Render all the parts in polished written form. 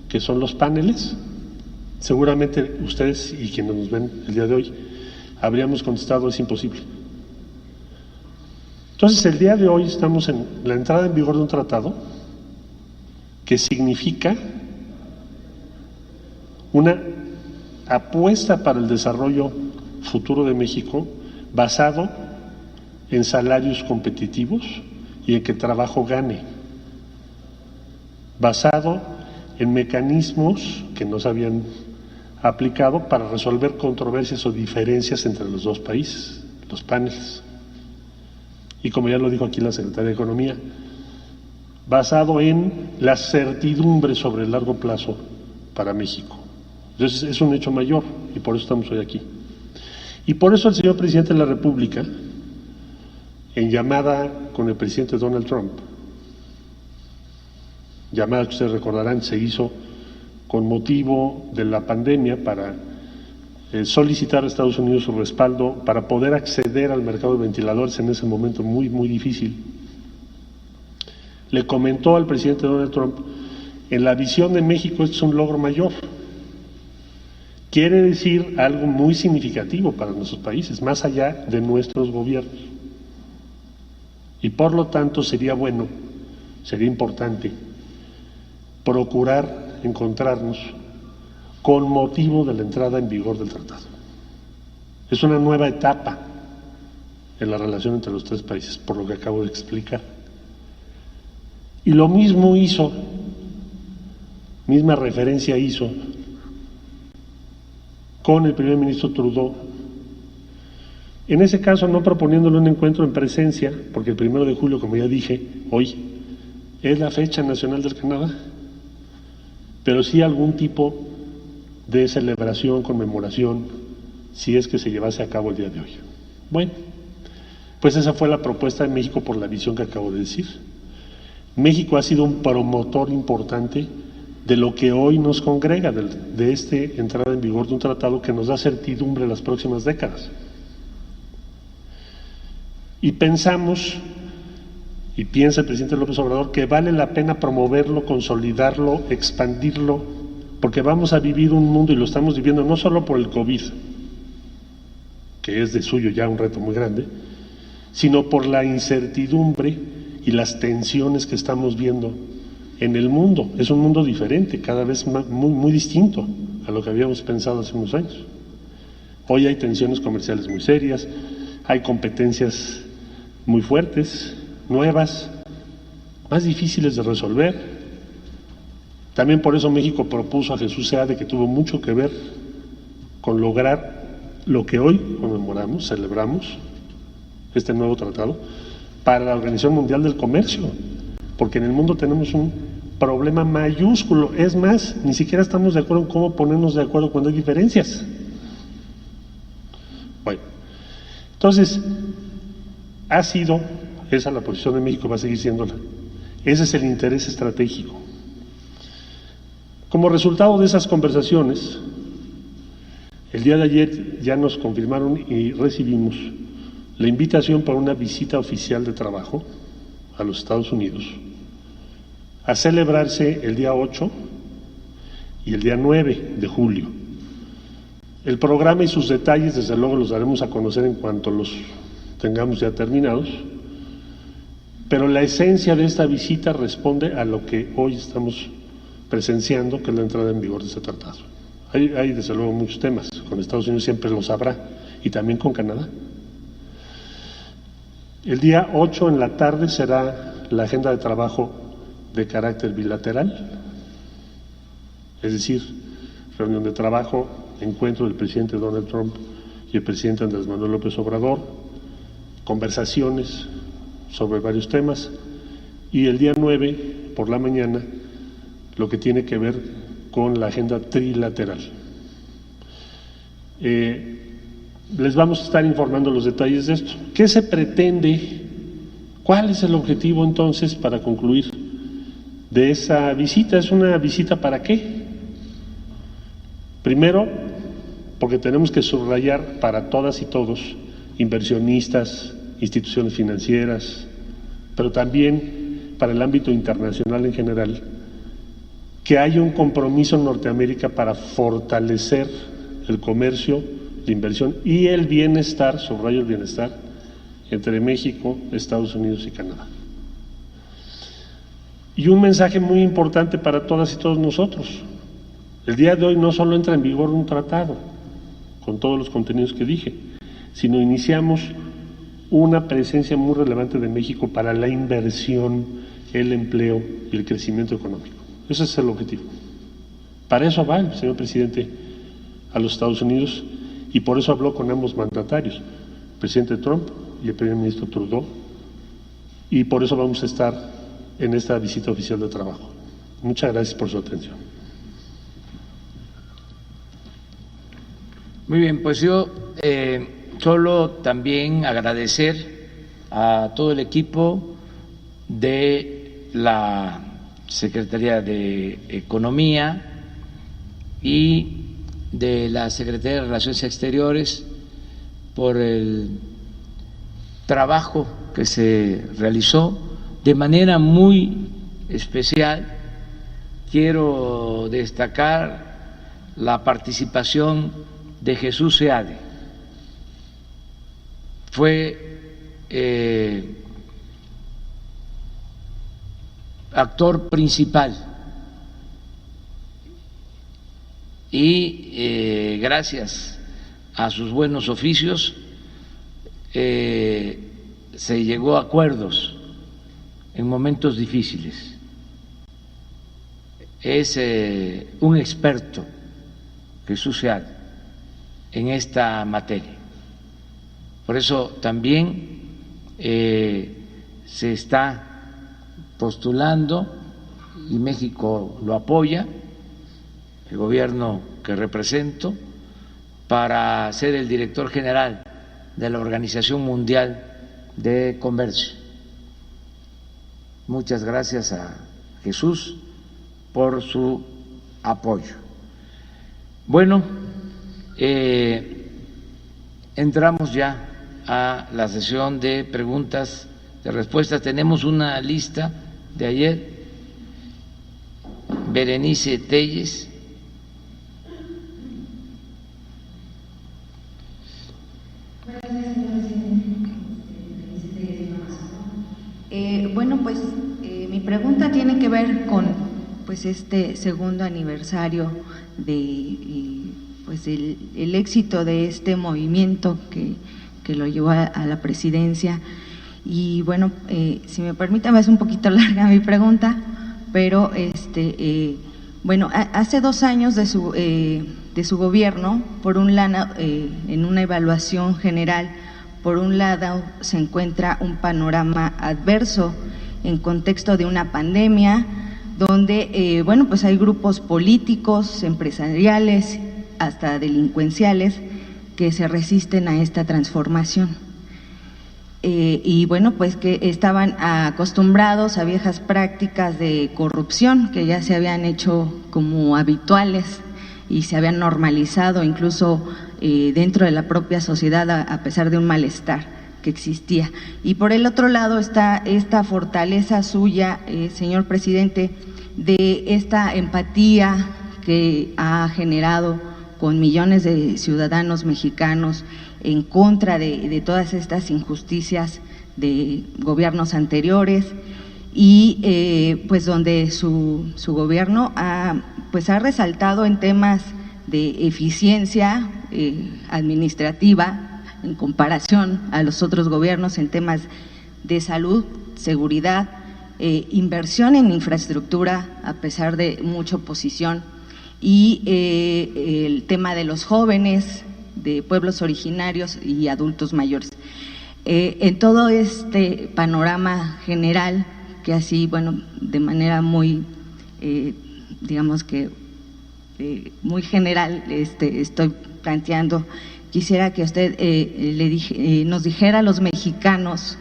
que son los paneles. Seguramente ustedes y quienes nos ven el día de hoy habríamos contestado: es imposible. Entonces, el día de hoy estamos en la entrada en vigor de un tratado que significa una apuesta para el desarrollo futuro de México basado en salarios competitivos y en que el trabajo gane, basado en mecanismos que no se habían aplicado para resolver controversias o diferencias entre los dos países, los paneles. Y como ya lo dijo aquí la Secretaria de Economía, basado en la certidumbre sobre el largo plazo para México. Entonces es un hecho mayor y por eso estamos hoy aquí. Y por eso el señor presidente de la República, en llamada con el presidente Donald Trump, llamada que ustedes recordarán se hizo con motivo de la pandemia para solicitar a Estados Unidos su respaldo para poder acceder al mercado de ventiladores en ese momento muy, muy difícil. Le comentó al presidente Donald Trump: en la visión de México esto es un logro mayor. Quiere decir algo muy significativo para nuestros países, más allá de nuestros gobiernos. Y por lo tanto sería bueno, sería importante procurar encontrarnos con motivo de la entrada en vigor del tratado. Es una nueva etapa en la relación entre los tres países, por lo que acabo de explicar. Y lo mismo hizo, misma referencia hizo con el primer ministro Trudeau, en ese caso no proponiéndole un encuentro en presencia, porque el 1 de julio, como ya dije, hoy es la fecha nacional del Canadá, pero sí algún tipo de celebración, conmemoración, si es que se llevase a cabo el día de hoy. Bueno, pues esa fue la propuesta de México por la visión que acabo de decir. México ha sido un promotor importante de lo que hoy nos congrega, de esta entrada en vigor de un tratado que nos da certidumbre en las próximas décadas. Y pensamos, y piensa el presidente López Obrador, que vale la pena promoverlo, consolidarlo, expandirlo, porque vamos a vivir un mundo, y lo estamos viviendo no solo por el COVID, que es de suyo ya un reto muy grande, sino por la incertidumbre y las tensiones que estamos viendo en el mundo. Es un mundo diferente, cada vez muy, muy distinto a lo que habíamos pensado hace unos años. Hoy hay tensiones comerciales muy serias, hay competencias muy fuertes, nuevas, más difíciles de resolver. También por eso México propuso a Jesús Seade, que tuvo mucho que ver con lograr lo que hoy conmemoramos, celebramos, este nuevo tratado, para la Organización Mundial del Comercio, porque en el mundo tenemos un problema mayúsculo. Es más, ni siquiera estamos de acuerdo en cómo ponernos de acuerdo cuando hay diferencias. Bueno, entonces, ha sido esa la posición de México, va a seguir siéndola. Ese es el interés estratégico. Como resultado de esas conversaciones, el día de ayer ya nos confirmaron y recibimos la invitación para una visita oficial de trabajo a los Estados Unidos, a celebrarse el día 8 y el día 9 de julio. El programa y sus detalles, desde luego, los daremos a conocer en cuanto los tengamos ya terminados, pero la esencia de esta visita responde a lo que hoy estamos presenciando, que es la entrada en vigor de ese tratado. Hay desde luego muchos temas, con Estados Unidos siempre los habrá, y también con Canadá. El día 8 en la tarde será la agenda de trabajo de carácter bilateral, es decir, reunión de trabajo, encuentro del presidente Donald Trump y el presidente Andrés Manuel López Obrador, conversaciones sobre varios temas, y el día 9 por la mañana lo que tiene que ver con la agenda trilateral. Les vamos a estar informando los detalles de esto. ¿Qué se pretende? ¿Cuál es el objetivo entonces, para concluir, de esa visita? ¿Es una visita para qué? Primero, porque tenemos que subrayar para todas y todos, inversionistas, instituciones financieras, pero también para el ámbito internacional en general, que haya un compromiso en Norteamérica para fortalecer el comercio, la inversión y el bienestar, subrayo el bienestar, entre México, Estados Unidos y Canadá. Y un mensaje muy importante para todas y todos nosotros. El día de hoy no solo entra en vigor un tratado, con todos los contenidos que dije, sino iniciamos una presencia muy relevante de México para la inversión, el empleo y el crecimiento económico. Ese es el objetivo. Para eso va el señor presidente a los Estados Unidos y por eso habló con ambos mandatarios, el presidente Trump y el primer ministro Trudeau, y por eso vamos a estar en esta visita oficial de trabajo. Muchas gracias por su atención. Muy bien, pues yo solo también agradecer a todo el equipo de la Secretaría de Economía y de la Secretaría de Relaciones Exteriores por el trabajo que se realizó. De manera muy especial quiero destacar la participación de Jesús Seade. Fue actor principal y gracias a sus buenos oficios se llegó a acuerdos en momentos difíciles. Es un experto, Jesús Seade, en esta materia. Por eso también se está postulando y México lo apoya, el gobierno que represento, para ser el director general de la Organización Mundial de Comercio. Muchas gracias a Jesús por su apoyo. Bueno, entramos ya a la sesión de preguntas, de respuestas. Tenemos una lista de ayer. Berenice Telles. Bueno, pues mi pregunta tiene que ver con pues este segundo aniversario de pues el éxito de este movimiento que lo llevó a la presidencia. Y bueno, si me permiten, es un poquito larga mi pregunta, pero bueno, hace 2 años de su gobierno, por un lado, en una evaluación general, por un lado se encuentra un panorama adverso en contexto de una pandemia, donde bueno, pues hay grupos políticos, empresariales, hasta delincuenciales que se resisten a esta transformación. Y bueno, pues que estaban acostumbrados a viejas prácticas de corrupción que ya se habían hecho como habituales y se habían normalizado incluso dentro de la propia sociedad a pesar de un malestar que existía. Y por el otro lado está esta fortaleza suya, señor presidente, de esta empatía que ha generado con millones de ciudadanos mexicanos en contra de todas estas injusticias de gobiernos anteriores y pues donde su gobierno ha resaltado en temas de eficiencia administrativa en comparación a los otros gobiernos en temas de salud, seguridad, inversión en infraestructura a pesar de mucha oposición y el tema de los jóvenes, de pueblos originarios y adultos mayores. En todo este panorama general, que así, bueno, de manera muy, digamos que muy general estoy planteando, quisiera que usted nos dijera a los mexicanos,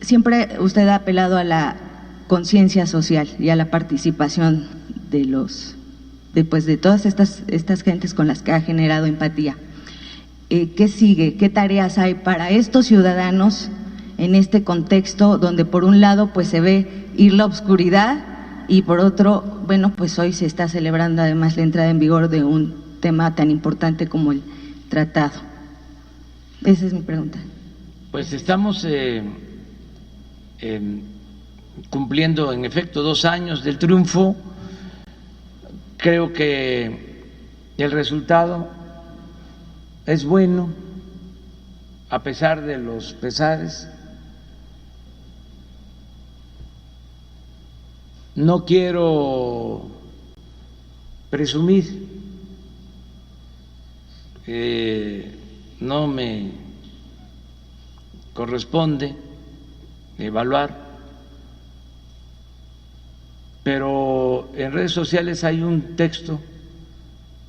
siempre usted ha apelado a la conciencia social y a la participación de todas estas gentes con las que ha generado empatía. ¿Qué sigue? ¿Qué tareas hay para estos ciudadanos en este contexto donde por un lado pues se ve ir la oscuridad y por otro, bueno, pues hoy se está celebrando además la entrada en vigor de un tema tan importante como el tratado. Esa es mi pregunta. Pues estamos cumpliendo en efecto 2 años del triunfo. Creo que el resultado es bueno, a pesar de los pesares. No quiero presumir, no me corresponde evaluar, pero en redes sociales hay un texto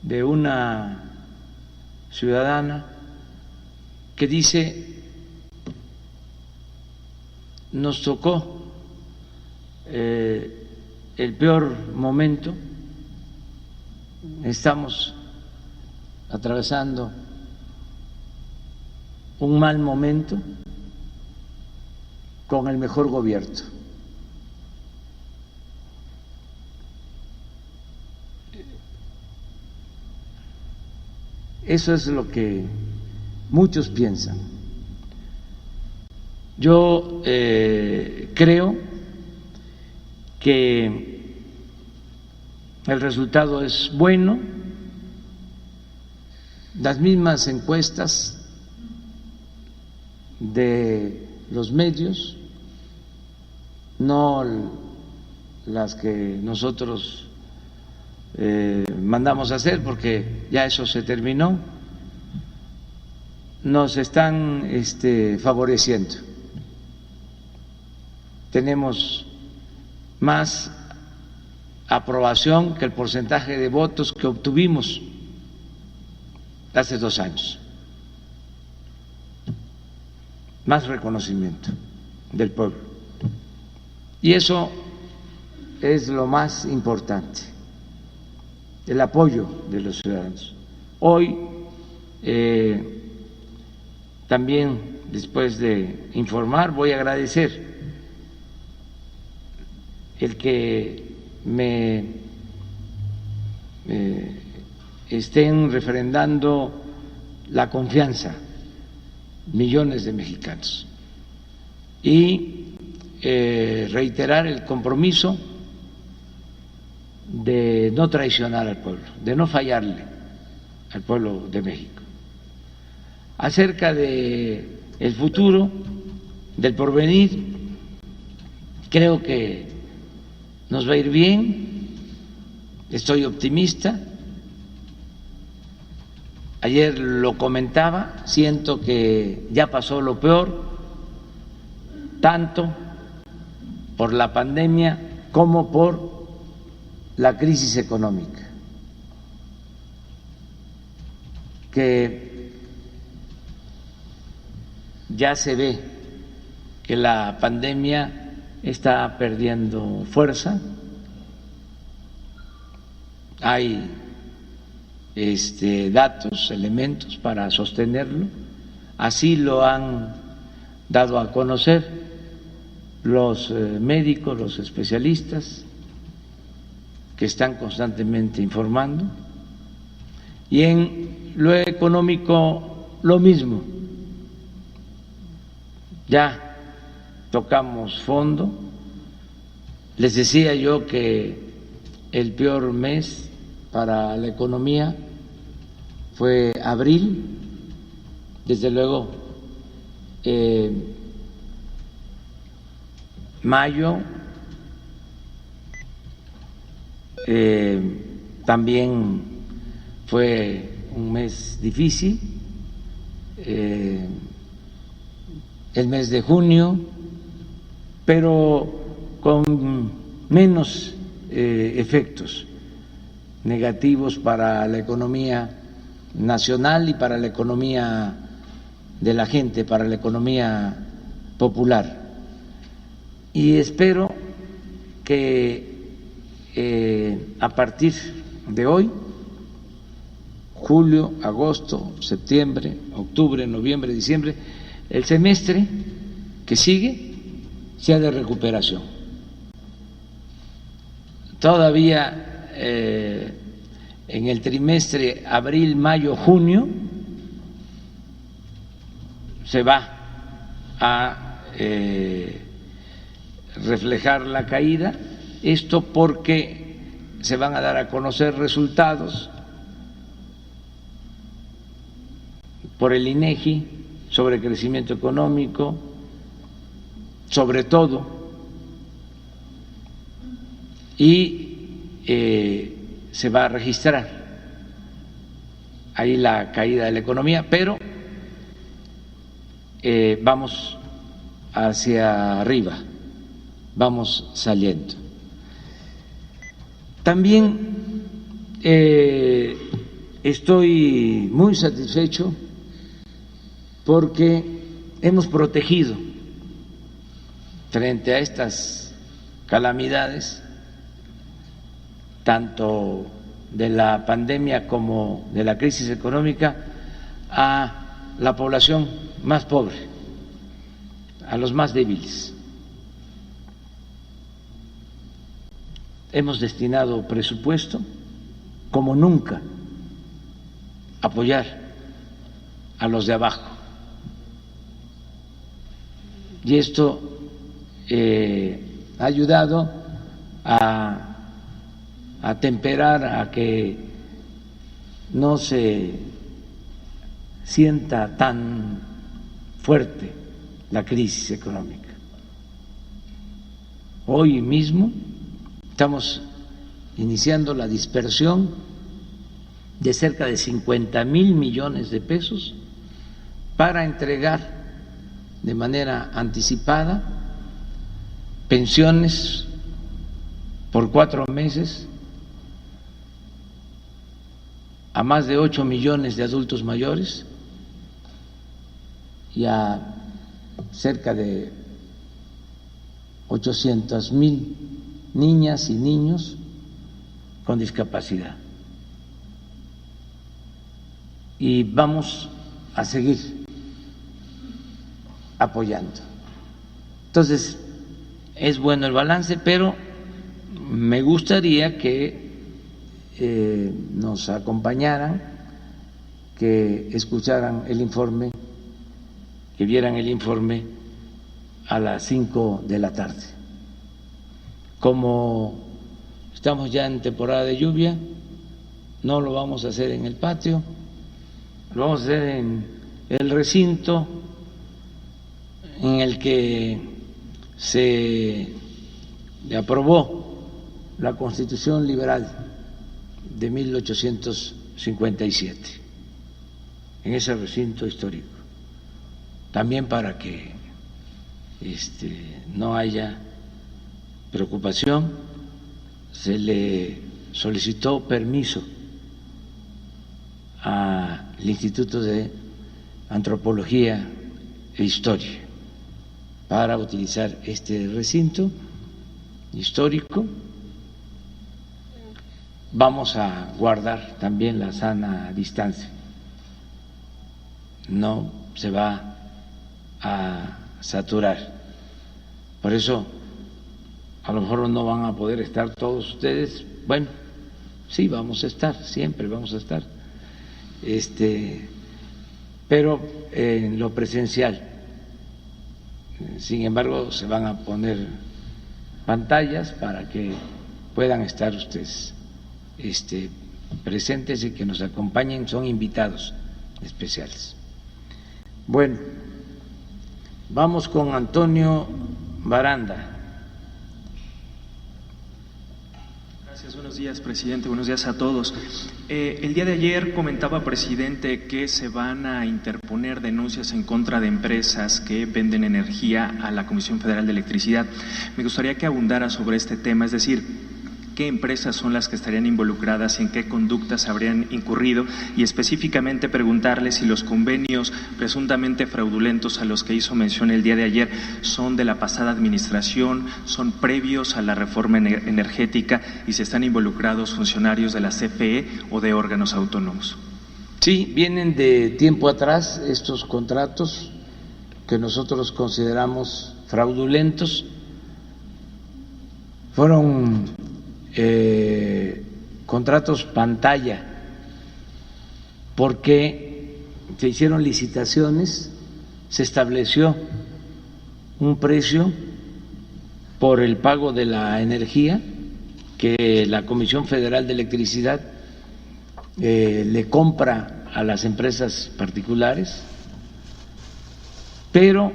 de una ciudadana que dice: nos tocó el peor momento, estamos atravesando un mal momento con el mejor gobierno. Eso es lo que muchos piensan. Yo creo que el resultado es bueno. Las mismas encuestas de los medios, no las que nosotros mandamos a hacer, porque ya eso se terminó, nos están favoreciendo. Tenemos más aprobación que el porcentaje de votos que obtuvimos hace 2 años, más reconocimiento del pueblo, y eso es lo más importante, el apoyo de los ciudadanos. Hoy también, después de informar, voy a agradecer el que me estén refrendando la confianza millones de mexicanos y reiterar el compromiso de no traicionar al pueblo, de no fallarle al pueblo de México. Acerca de el futuro, del porvenir, creo que nos va a ir bien, estoy optimista. Ayer lo comentaba, siento que ya pasó lo peor, tanto por la pandemia como por la crisis económica, que ya se ve que la pandemia está perdiendo fuerza. Hay datos, elementos para sostenerlo. Así lo han dado a conocer los médicos, los especialistas, que están constantemente informando. Y en lo económico, lo mismo. Ya tocamos fondo. Les decía yo que el peor mes para la economía fue abril. Desde luego, mayo también fue un mes difícil. El mes de junio, pero con menos efectos negativos para la economía nacional y para la economía de la gente, para la economía popular. Y espero que a partir de hoy, julio, agosto, septiembre, octubre, noviembre, diciembre, el semestre que sigue sea de recuperación. todavía en el trimestre abril, mayo, junio se va a reflejar la caída, esto porque se van a dar a conocer resultados por el INEGI sobre crecimiento económico, sobre todo, y se va a registrar ahí la caída de la economía, pero vamos hacia arriba, vamos saliendo. También estoy muy satisfecho porque hemos protegido frente a estas calamidades, tanto de la pandemia como de la crisis económica, a la población más pobre, a los más débiles. Hemos destinado presupuesto como nunca a apoyar a los de abajo. Y esto ha ayudado a temperar, a que no se sienta tan fuerte la crisis económica. Hoy mismo estamos iniciando la dispersión de cerca de 50,000 millones de pesos para entregar de manera anticipada pensiones por 4 meses a más de 8 millones de adultos mayores y a cerca de 800,000 niñas y niños con discapacidad. Y vamos a seguir apoyando. Entonces, es bueno el balance, pero me gustaría que nos acompañaran, que escucharan el informe, que vieran el informe a las 5 de la tarde. Como estamos ya en temporada de lluvia, no lo vamos a hacer en el patio, lo vamos a hacer en el recinto en el que se aprobó la Constitución Liberal de 1857, en ese recinto histórico, también para que no haya preocupación. Se le solicitó permiso al Instituto de Antropología e Historia para utilizar este recinto histórico. Vamos a guardar también la sana distancia, no se va a saturar. Por eso a lo mejor no van a poder estar todos ustedes. Bueno, sí, vamos a estar, siempre vamos a estar, pero en lo presencial. Sin embargo, se van a poner pantallas para que puedan estar ustedes presentes y que nos acompañen. Son invitados especiales. Bueno, vamos con Antonio Baranda. Gracias, buenos días, presidente, buenos días a todos. El día de ayer comentaba, presidente, que se van a interponer denuncias en contra de empresas que venden energía a la Comisión Federal de Electricidad. Me gustaría que abundara sobre este tema, es decir, qué empresas son las que estarían involucradas y en qué conductas habrían incurrido, y específicamente preguntarle si los convenios presuntamente fraudulentos a los que hizo mención el día de ayer son de la pasada administración, son previos a la reforma energética y si están involucrados funcionarios de la CFE o de órganos autónomos. Sí, vienen de tiempo atrás estos contratos que nosotros consideramos fraudulentos. Fueron contratos pantalla, porque se hicieron licitaciones, se estableció un precio por el pago de la energía que la Comisión Federal de Electricidad le compra a las empresas particulares, pero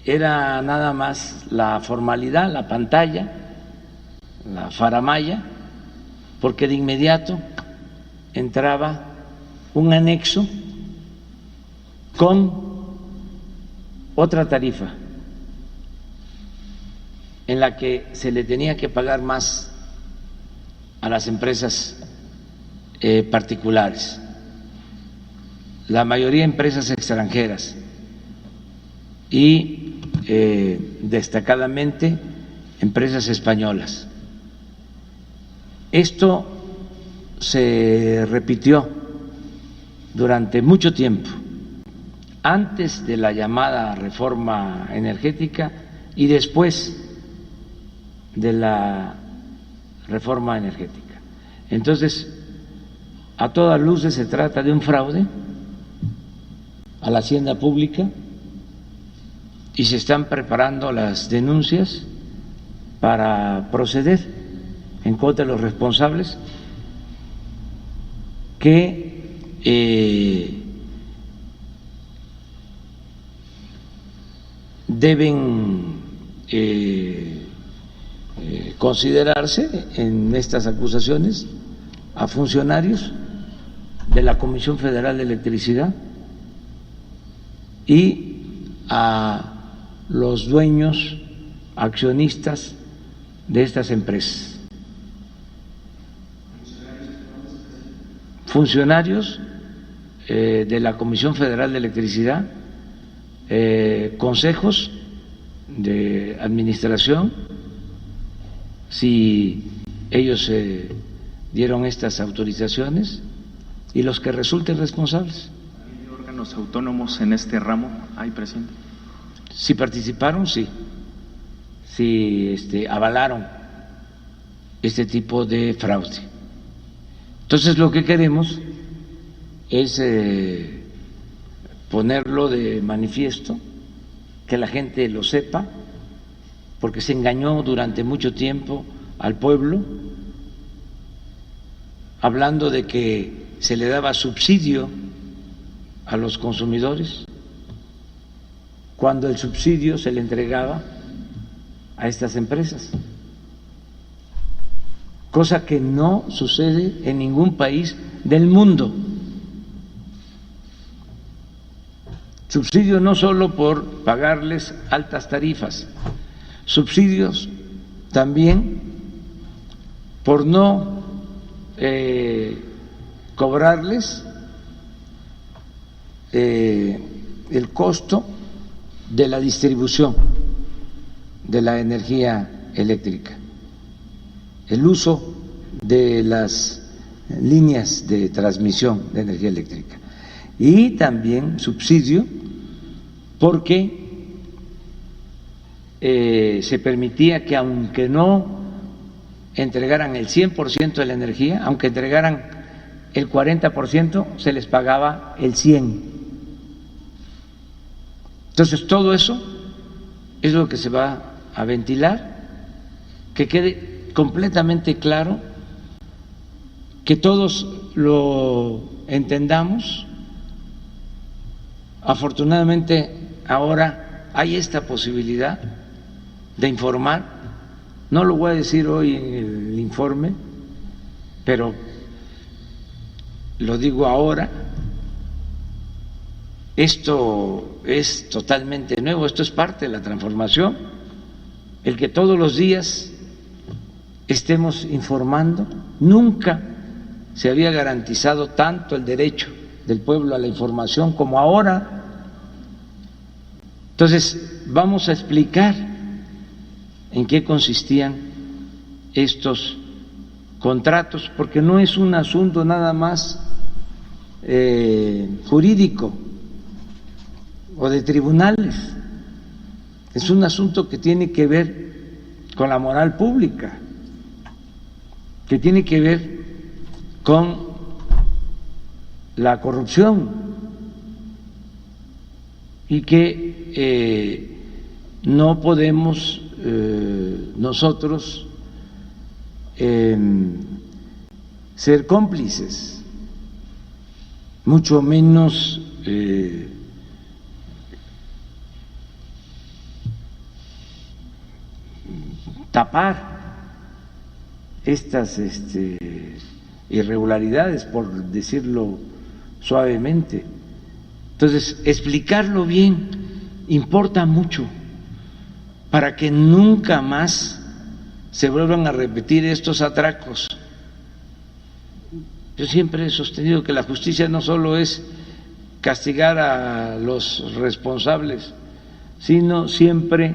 era nada más la formalidad, la pantalla, la faramalla, porque de inmediato entraba un anexo con otra tarifa en la que se le tenía que pagar más a las empresas particulares, la mayoría empresas extranjeras y destacadamente empresas españolas. Esto se repitió durante mucho tiempo, antes de la llamada reforma energética y después de la reforma energética. Entonces, a todas luces se trata de un fraude a la hacienda pública y se están preparando las denuncias para proceder en contra de los responsables que deben considerarse en estas acusaciones a funcionarios de la Comisión Federal de Electricidad y a los dueños accionistas de estas empresas. Funcionarios de la Comisión Federal de Electricidad, consejos de administración, si ellos dieron estas autorizaciones, y los que resulten responsables. ¿Hay órganos autónomos en este ramo? ¿Hay, presidente? Si participaron, sí. Si avalaron este tipo de fraude. Entonces, lo que queremos es ponerlo de manifiesto, que la gente lo sepa, porque se engañó durante mucho tiempo al pueblo, hablando de que se le daba subsidio a los consumidores, cuando el subsidio se le entregaba a estas empresas, cosa que no sucede en ningún país del mundo. Subsidio no solo por pagarles altas tarifas, subsidios también por no cobrarles el costo de la distribución de la energía eléctrica, el uso de las líneas de transmisión de energía eléctrica, y también subsidio porque se permitía que, aunque no entregaran el 100% de la energía, aunque entregaran el 40%, se les pagaba el 100%. Entonces, todo eso es lo que se va a ventilar, que quede completamente claro, que todos lo entendamos. Afortunadamente, ahora hay esta posibilidad de informar. No lo voy a decir hoy en el informe, pero lo digo ahora. Esto es totalmente nuevo, esto es parte de la transformación, el que todos los días estemos informando. Nunca se había garantizado tanto el derecho del pueblo a la información como ahora. Entonces, vamos a explicar en qué consistían estos contratos, porque no es un asunto nada más jurídico o de tribunales, es un asunto que tiene que ver con la moral pública, que tiene que ver con la corrupción y que no podemos nosotros ser cómplices, mucho menos tapar estas irregularidades, por decirlo suavemente. Entonces, explicarlo bien importa mucho para que nunca más se vuelvan a repetir estos atracos. Yo siempre he sostenido que la justicia no solo es castigar a los responsables, sino siempre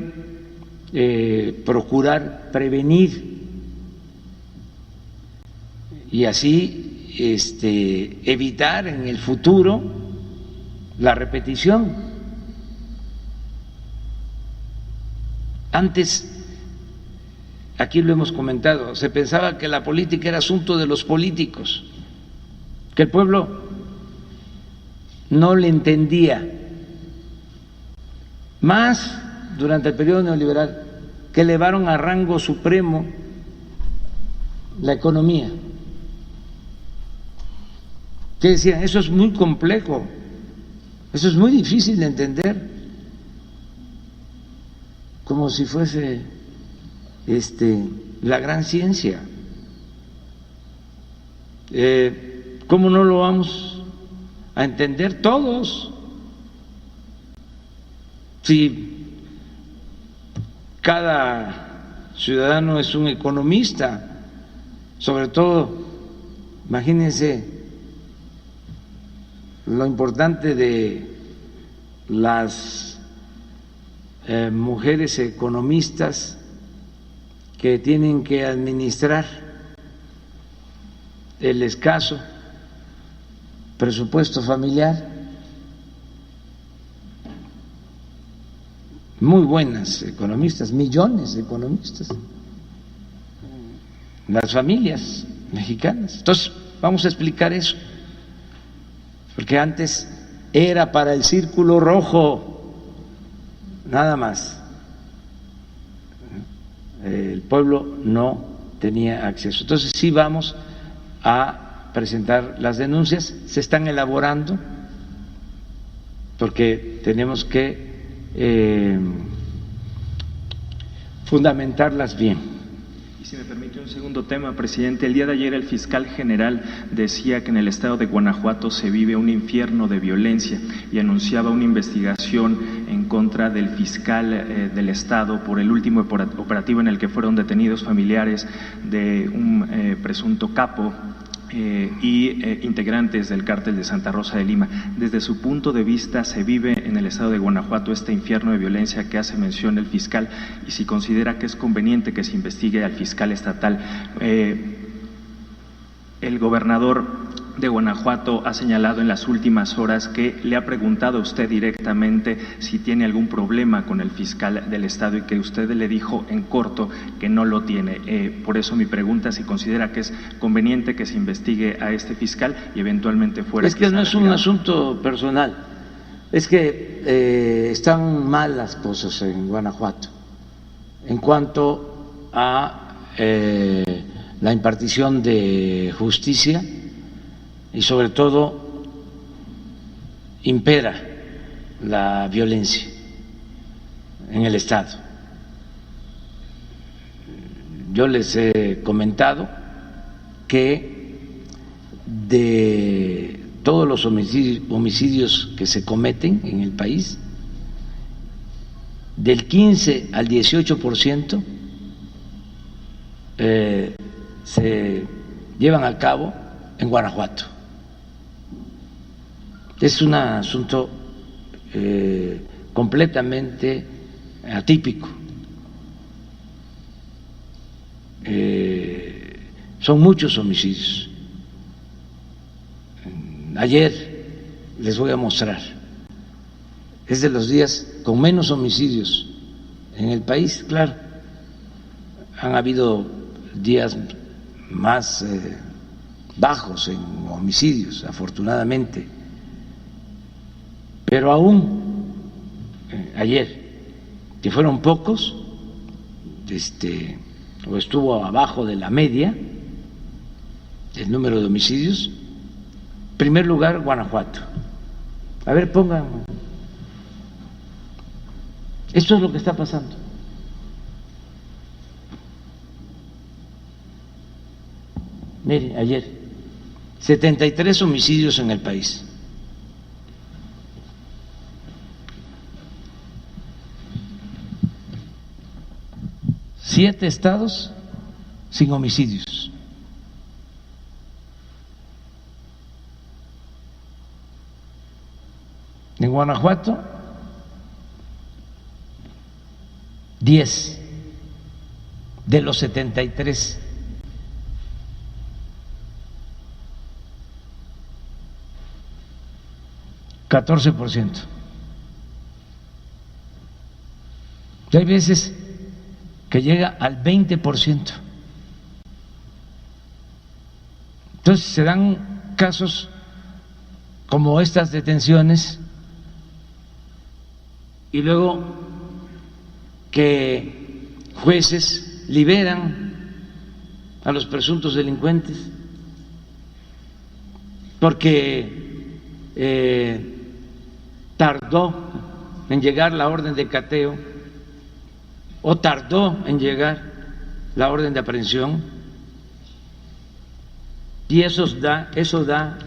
procurar prevenir y así evitar en el futuro la repetición. Antes, aquí lo hemos comentado, se pensaba que la política era asunto de los políticos, que el pueblo no le entendía, más durante el periodo neoliberal, que elevaron a rango supremo la economía. Que decían, eso es muy complejo, eso es muy difícil de entender, como si fuese la gran ciencia. ¿Cómo no lo vamos a entender todos? Si cada ciudadano es un economista, sobre todo, imagínense lo importante de las mujeres economistas que tienen que administrar el escaso presupuesto familiar. Muy buenas economistas, millones de economistas, las familias mexicanas. Entonces, vamos a explicar eso, porque antes era para el círculo rojo, nada más. El pueblo no tenía acceso. Entonces, sí vamos a presentar las denuncias, se están elaborando, porque tenemos que fundamentarlas bien. Y si me permite un segundo tema, presidente, el día de ayer el fiscal general decía que en el estado de Guanajuato se vive un infierno de violencia y anunciaba una investigación en contra del fiscal del estado por el último operativo en el que fueron detenidos familiares de un presunto capo integrantes del cártel de Santa Rosa de Lima. Desde su punto de vista, ¿se vive en el estado de Guanajuato este infierno de violencia que hace mención el fiscal? Y si considera que es conveniente que se investigue al fiscal estatal. El gobernador de Guanajuato ha señalado en las últimas horas que le ha preguntado a usted directamente si tiene algún problema con el fiscal del estado y que usted le dijo en corto que no lo tiene. Por eso mi pregunta, si considera que es conveniente que se investigue a este fiscal y eventualmente fuera. Es que no es un asunto personal, es que están mal las cosas en Guanajuato en cuanto a la impartición de justicia. Y sobre todo impera la violencia en el Estado. Yo les he comentado que de todos los homicidios que se cometen en el país, del 15 al 18% se llevan a cabo en Guanajuato. Es un asunto completamente atípico. Son muchos homicidios. Ayer les voy a mostrar, es de los días con menos homicidios en el país. Claro, han habido días más bajos en homicidios, afortunadamente. Pero aún ayer, que fueron pocos, o estuvo abajo de la media el número de homicidios. Primer lugar, Guanajuato. A ver, pongan. Esto es lo que está pasando. Mire, ayer, 73 homicidios en el país. Siete estados sin homicidios. En Guanajuato, 10 de los 73. %. Y hay veces que llega al 20%. Entonces se dan casos como estas detenciones y luego que jueces liberan a los presuntos delincuentes porque tardó en llegar la orden de cateo o tardó en llegar la orden de aprehensión, y eso da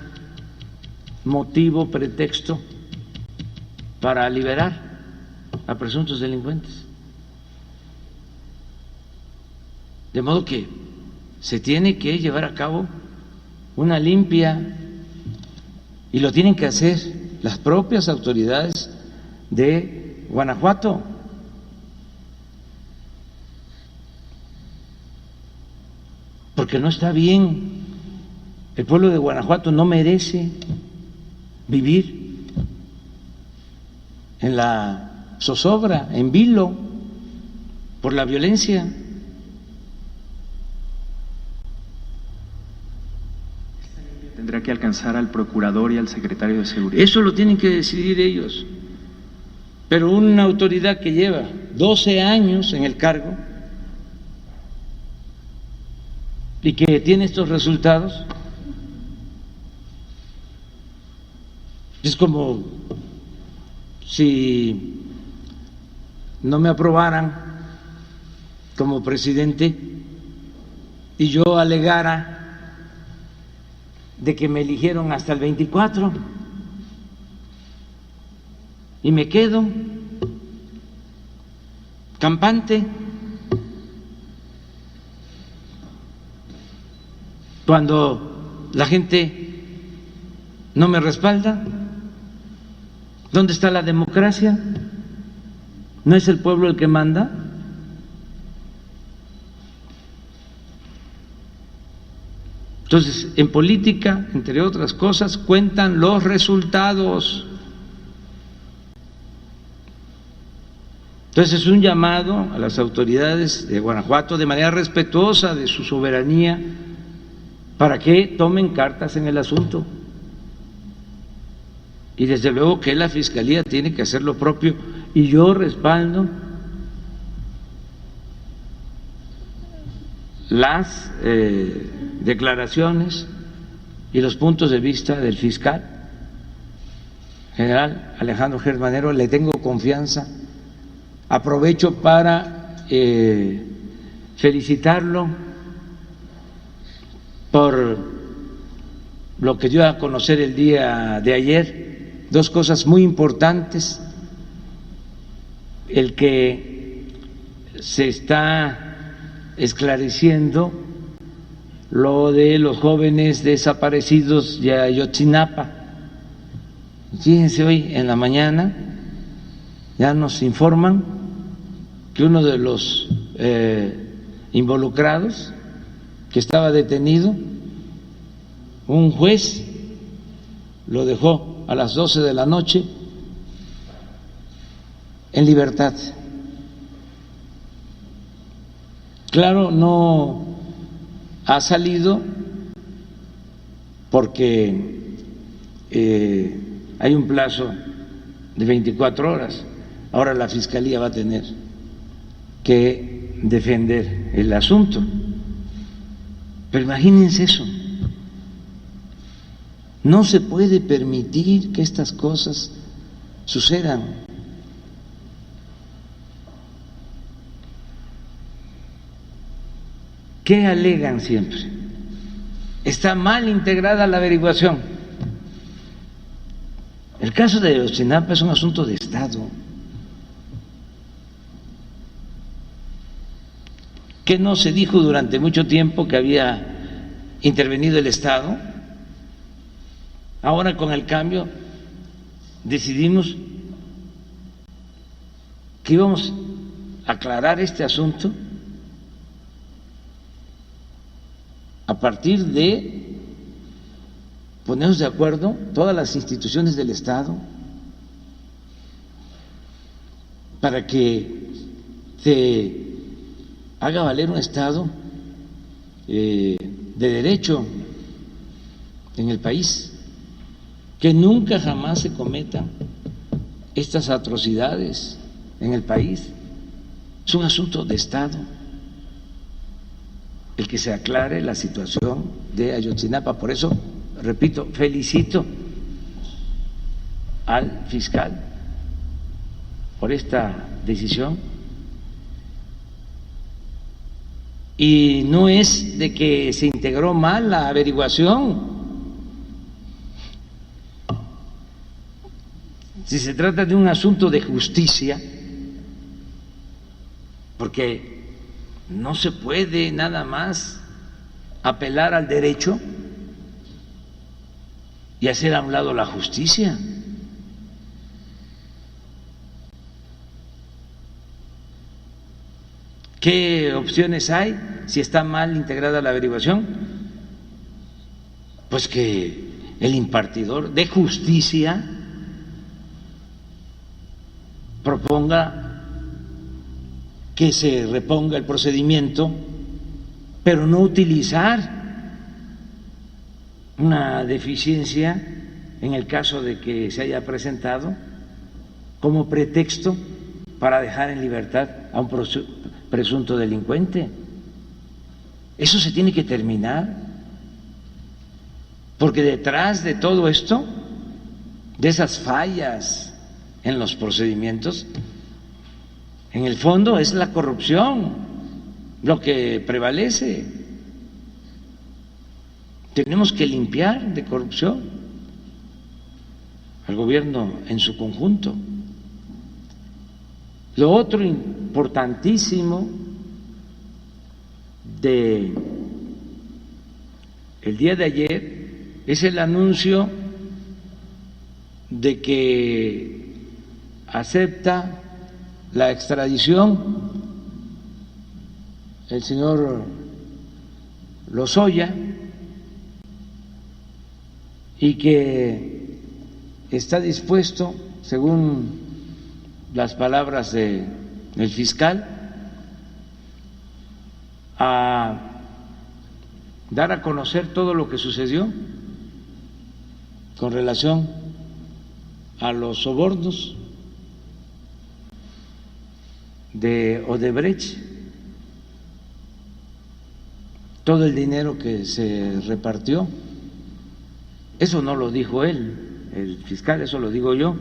motivo, pretexto para liberar a presuntos delincuentes. De modo que se tiene que llevar a cabo una limpia, y lo tienen que hacer las propias autoridades de Guanajuato. Porque no está bien. El pueblo de Guanajuato no merece vivir en la zozobra, en vilo, por la violencia. Tendrá que alcanzar al procurador y al secretario de Seguridad. Eso lo tienen que decidir ellos. Pero una autoridad que lleva 12 años en el cargo y que tiene estos resultados, es como si no me aprobaran como presidente y yo alegara de que me eligieron hasta el 24 y me quedo campante cuando la gente no me respalda. ¿Dónde está la democracia? ¿No es el pueblo el que manda? Entonces, en política, entre otras cosas, cuentan los resultados. Entonces, es un llamado a las autoridades de Guanajuato de manera respetuosa de su soberanía para que tomen cartas en el asunto. Y desde luego que la Fiscalía tiene que hacer lo propio, y yo respaldo las declaraciones y los puntos de vista del fiscal general Alejandro Gertz Manero. Le tengo confianza. Aprovecho para felicitarlo por lo que dio a conocer el día de ayer. Dos cosas muy importantes: el que se está esclareciendo lo de los jóvenes desaparecidos de Ayotzinapa. Fíjense, hoy en la mañana ya nos informan que uno de los involucrados, que estaba detenido, un juez lo dejó a las 12 de la noche en libertad. Claro, no ha salido porque hay un plazo de 24 horas. Ahora la Fiscalía va a tener que defender el asunto. Pero imagínense eso. No se puede permitir que estas cosas sucedan. ¿Qué alegan siempre? Está mal integrada la averiguación. El caso de Ayotzinapa es un asunto de Estado. ¿Qué no se dijo durante mucho tiempo que había intervenido el Estado? Ahora con el cambio decidimos que íbamos a aclarar este asunto a partir de ponernos de acuerdo todas las instituciones del Estado para que se haga valer un Estado de derecho en el país, que nunca jamás se cometan estas atrocidades en el país. Es un asunto de Estado el que se aclare la situación de Ayotzinapa. Por eso, repito, felicito al fiscal por esta decisión. Y no es de que se integró mal la averiguación. Si se trata de un asunto de justicia, porque no se puede nada más apelar al derecho y hacer a un lado la justicia. ¿Qué opciones hay si está mal integrada la averiguación? Pues que el impartidor de justicia proponga que se reponga el procedimiento, pero no utilizar una deficiencia en el caso de que se haya presentado como pretexto para dejar en libertad a un presunto delincuente. Eso se tiene que terminar, porque detrás de todo esto, de esas fallas en los procedimientos, en el fondo es la corrupción lo que prevalece. Tenemos que limpiar de corrupción al gobierno en su conjunto. Lo otro importantísimo de el día de ayer es el anuncio de que acepta la extradición el señor Lozoya y que está dispuesto, según las palabras del fiscal, a dar a conocer todo lo que sucedió con relación a los sobornos de Odebrecht, todo el dinero que se repartió. Eso no lo dijo él, el fiscal, eso lo digo yo.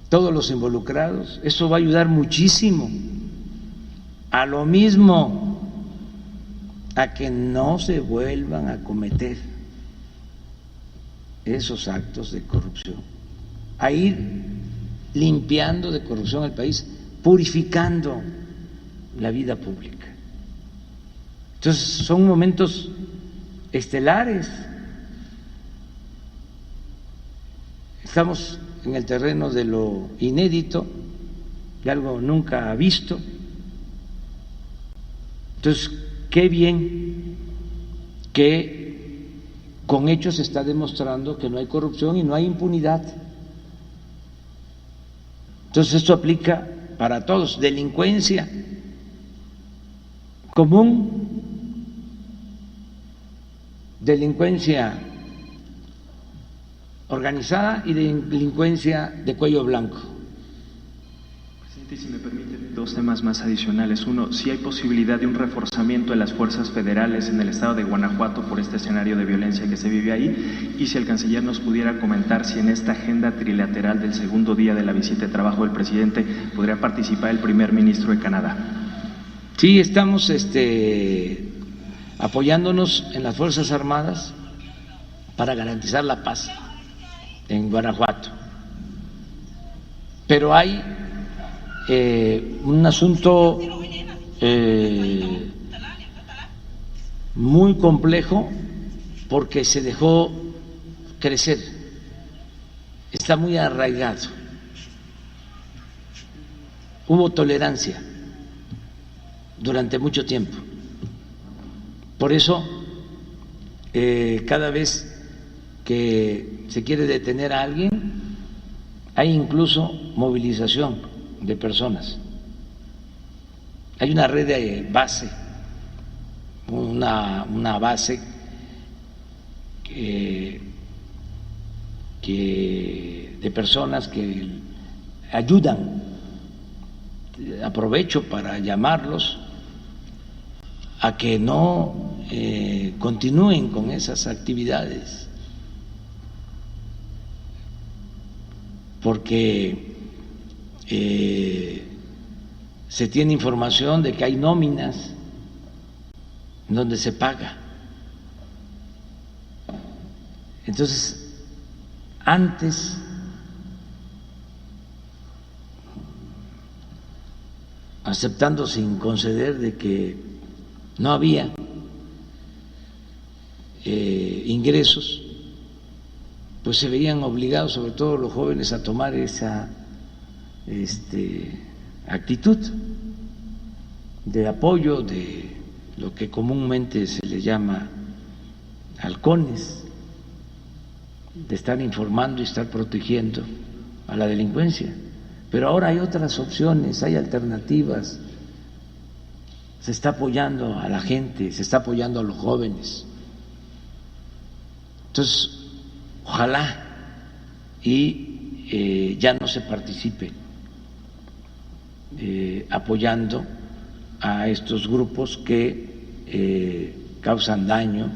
Todos los involucrados, eso va a ayudar muchísimo a lo mismo, a que no se vuelvan a cometer esos actos de corrupción, a ir limpiando de corrupción el país, purificando la vida pública. Entonces son momentos estelares. Estamos en el terreno de lo inédito, de algo nunca visto. Entonces, qué bien que con hechos se está demostrando que no hay corrupción y no hay impunidad. Entonces, esto aplica para todos, delincuencia común, delincuencia organizada y delincuencia de cuello blanco. Presidente, si me permite, dos temas más adicionales. Uno, si hay posibilidad de un reforzamiento de las fuerzas federales en el estado de Guanajuato por este escenario de violencia que se vive ahí, y si el canciller nos pudiera comentar si en esta agenda trilateral del segundo día de la visita de trabajo del presidente podría participar el primer ministro de Canadá. Sí, estamos apoyándonos en las Fuerzas Armadas para garantizar la paz en Guanajuato. Pero hay un asunto muy complejo porque se dejó crecer, está muy arraigado. Hubo tolerancia durante mucho tiempo. Por eso, cada vez que se quiere detener a alguien, hay incluso movilización de personas. Hay una red de base, una base de personas que ayudan. Aprovecho para llamarlos a que no continúen con esas actividades, porque se tiene información de que hay nóminas en donde se paga. Entonces, antes aceptando sin conceder de que no había ingresos, pues se veían obligados, sobre todo los jóvenes, a tomar esa actitud de apoyo, de lo que comúnmente se le llama halcones, de estar informando y estar protegiendo a la delincuencia. Pero ahora hay otras opciones, hay alternativas, se está apoyando a la gente, se está apoyando a los jóvenes. Entonces, ojalá y ya no se participe apoyando a estos grupos que causan daño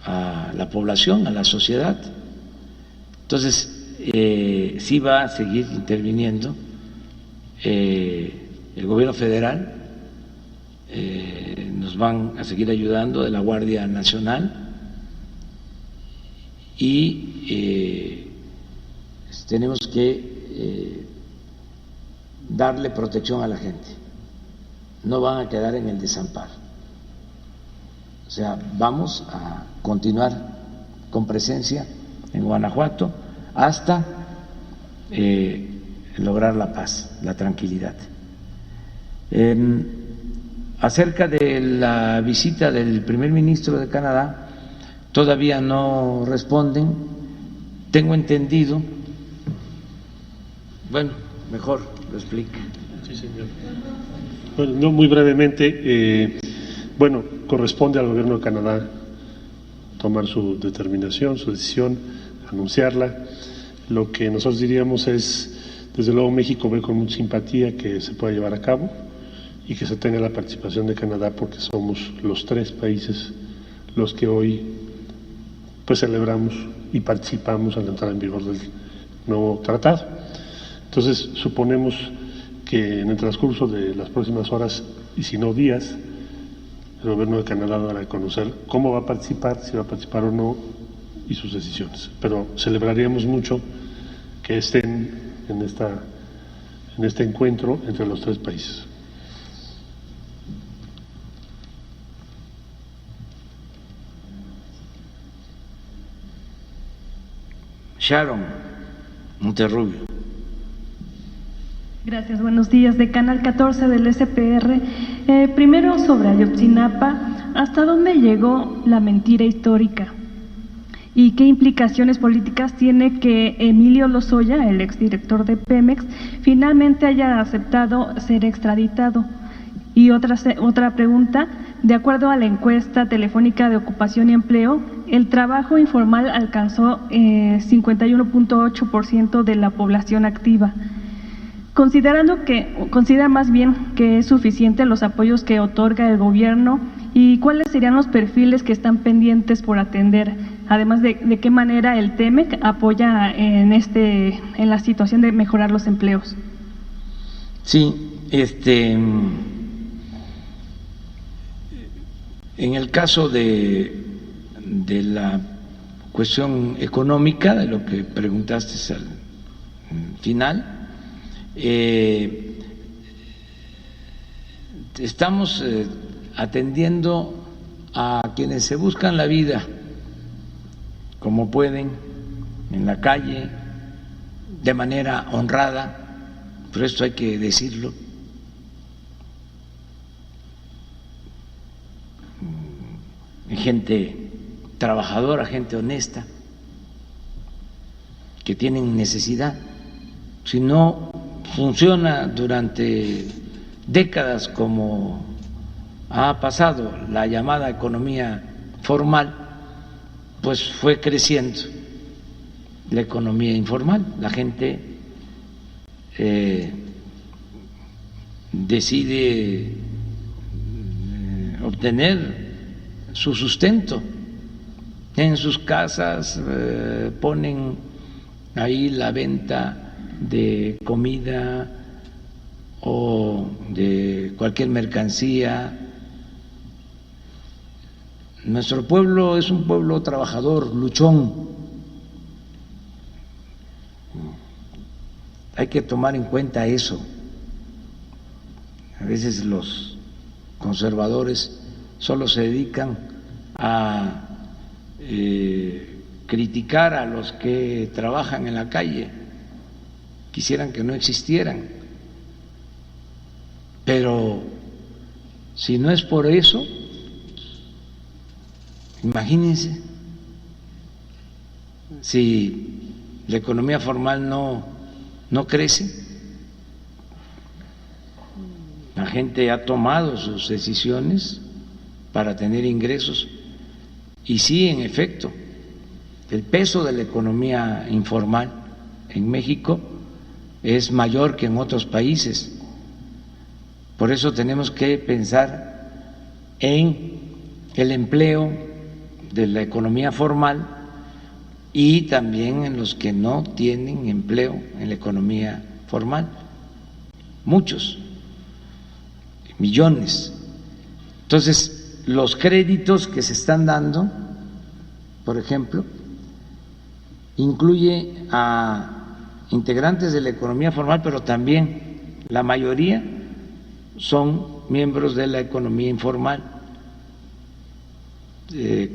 a la población, a la sociedad. Entonces, sí va a seguir interviniendo el gobierno federal, nos van a seguir ayudando de la Guardia Nacional y tenemos que darle protección a la gente, no van a quedar en el desamparo. O sea, vamos a continuar con presencia en Guanajuato hasta lograr la paz, la tranquilidad. Acerca de la visita del primer ministro de Canadá, todavía no responden. Tengo entendido, bueno, mejor lo explica. Sí, señor. Bueno, no, muy brevemente, bueno, corresponde al gobierno de Canadá tomar su determinación, su decisión, anunciarla. Lo que nosotros diríamos es, desde luego México ve con mucha simpatía que se pueda llevar a cabo y que se tenga la participación de Canadá, porque somos los tres países los que hoy pues celebramos y participamos en la entrada en vigor del nuevo tratado. Entonces suponemos que en el transcurso de las próximas horas, y si no días, el gobierno de Canadá dará a conocer cómo va a participar, si va a participar o no, y sus decisiones. Pero celebraríamos mucho que estén en este encuentro entre los tres países. Sharon Monterrubio. Gracias, buenos días. De Canal 14 del SPR. Primero sobre Ayotzinapa, ¿hasta dónde llegó la mentira histórica? y qué implicaciones políticas tiene que Emilio Lozoya, el exdirector de Pemex, finalmente haya aceptado ser extraditado. Y otra pregunta, de acuerdo a la encuesta telefónica de ocupación y empleo, el trabajo informal alcanzó 51.8% de la población activa. Considera más bien que es suficiente los apoyos que otorga el gobierno, y cuáles serían los perfiles que están pendientes por atender, además de qué manera el TEMEC apoya en la situación de mejorar los empleos. Sí, en el caso de la cuestión económica, de lo que preguntaste al final, estamos atendiendo a quienes se buscan la vida como pueden, en la calle, de manera honrada, pero esto hay que decirlo. Gente trabajadora, gente honesta, que tienen necesidad. Si no funciona durante décadas como ha pasado la llamada economía formal, pues fue creciendo la economía informal. La gente decide obtener su sustento en sus casas, ponen ahí la venta de comida o de cualquier mercancía. Nuestro pueblo es un pueblo trabajador, luchón. Hay que tomar en cuenta eso. A veces los conservadores solo se dedican a criticar a los que trabajan en la calle. Quisieran que no existieran. Pero si no es por eso, imagínense si la economía formal no crece. La gente ha tomado sus decisiones para tener ingresos y sí, en efecto, el peso de la economía informal en México es mayor que en otros países. Por eso tenemos que pensar en el empleo de la economía formal y también en los que no tienen empleo en la economía formal. Muchos, millones. Entonces, los créditos que se están dando, por ejemplo, incluye a integrantes de la economía formal, pero también la mayoría son miembros de la economía informal,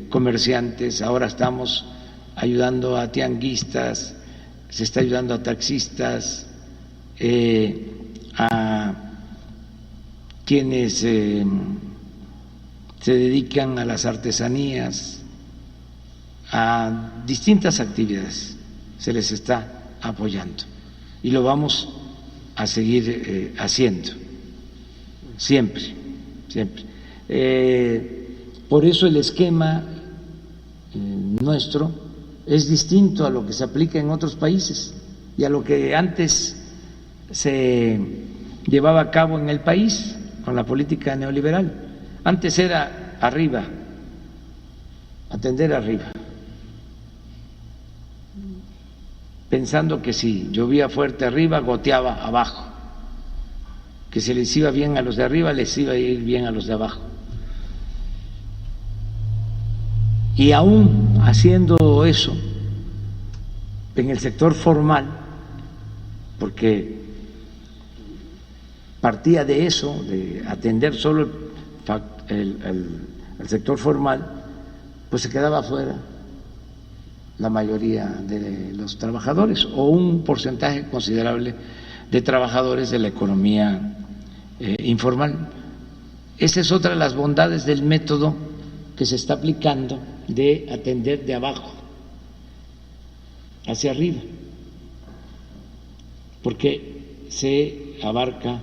comerciantes. Ahora estamos ayudando a tianguistas, se está ayudando a taxistas, a quienes se dedican a las artesanías, a distintas actividades, se les está apoyando y lo vamos a seguir haciendo siempre. Por eso el esquema nuestro es distinto a lo que se aplica en otros países y a lo que antes se llevaba a cabo en el país con la política neoliberal. Antes era arriba, atender arriba, pensando que si llovía fuerte arriba, goteaba abajo, que si les iba bien a los de arriba, les iba a ir bien a los de abajo. Y aún haciendo eso en el sector formal, porque partía de eso, de atender solo el sector formal, pues se quedaba afuera la mayoría de los trabajadores o un porcentaje considerable de trabajadores de la economía informal. Esa es otra de las bondades del método que se está aplicando de atender de abajo hacia arriba, porque se abarca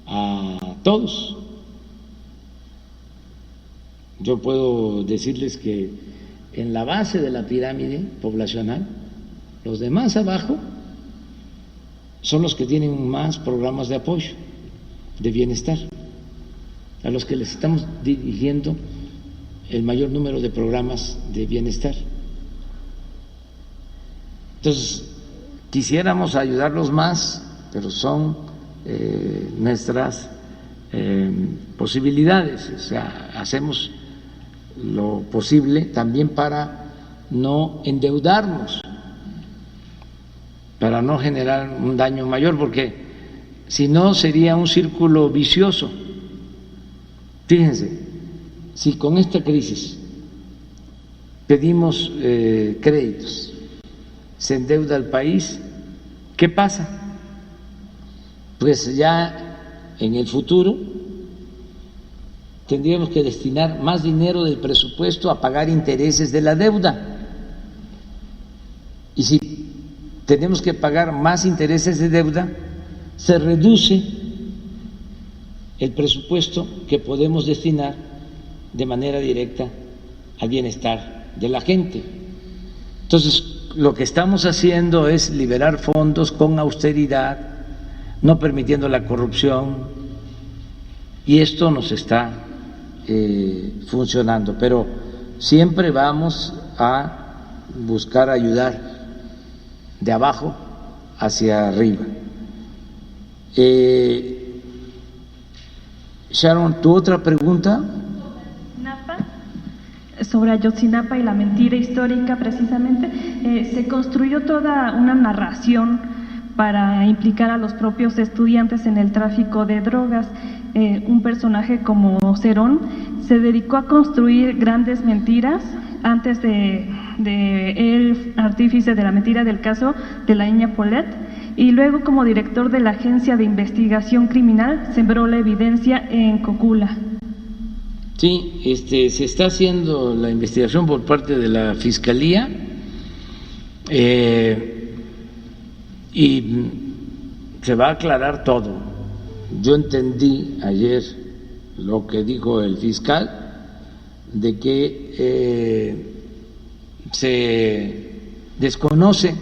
a todos. Yo puedo decirles que en la base de la pirámide poblacional, los de más abajo son los que tienen más programas de apoyo, de bienestar, a los que les estamos dirigiendo el mayor número de programas de bienestar. Entonces, quisiéramos ayudarlos más, pero son nuestras posibilidades. O sea, hacemos lo posible también para no endeudarnos, para no generar un daño mayor, porque si no sería un círculo vicioso. Fíjense, si con esta crisis pedimos créditos, se endeuda el país, ¿qué pasa? Pues ya en el futuro tendríamos que destinar más dinero del presupuesto a pagar intereses de la deuda. Y si tenemos que pagar más intereses de deuda, se reduce el presupuesto que podemos destinar de manera directa al bienestar de la gente. Entonces, lo que estamos haciendo es liberar fondos con austeridad, no permitiendo la corrupción, y esto nos está funcionando, pero siempre vamos a buscar ayudar de abajo hacia arriba. Sharon, ¿tu otra pregunta? Sobre Ayotzinapa y la mentira histórica, precisamente, se construyó toda una narración para implicar a los propios estudiantes en el tráfico de drogas. Un personaje como Cerón se dedicó a construir grandes mentiras antes de el artífice de la mentira del caso de la niña Paulette, y luego como director de la Agencia de Investigación Criminal sembró la evidencia en Cocula. Sí, se está haciendo la investigación por parte de la Fiscalía y se va a aclarar todo. Yo entendí ayer lo que dijo el fiscal, de que se desconoce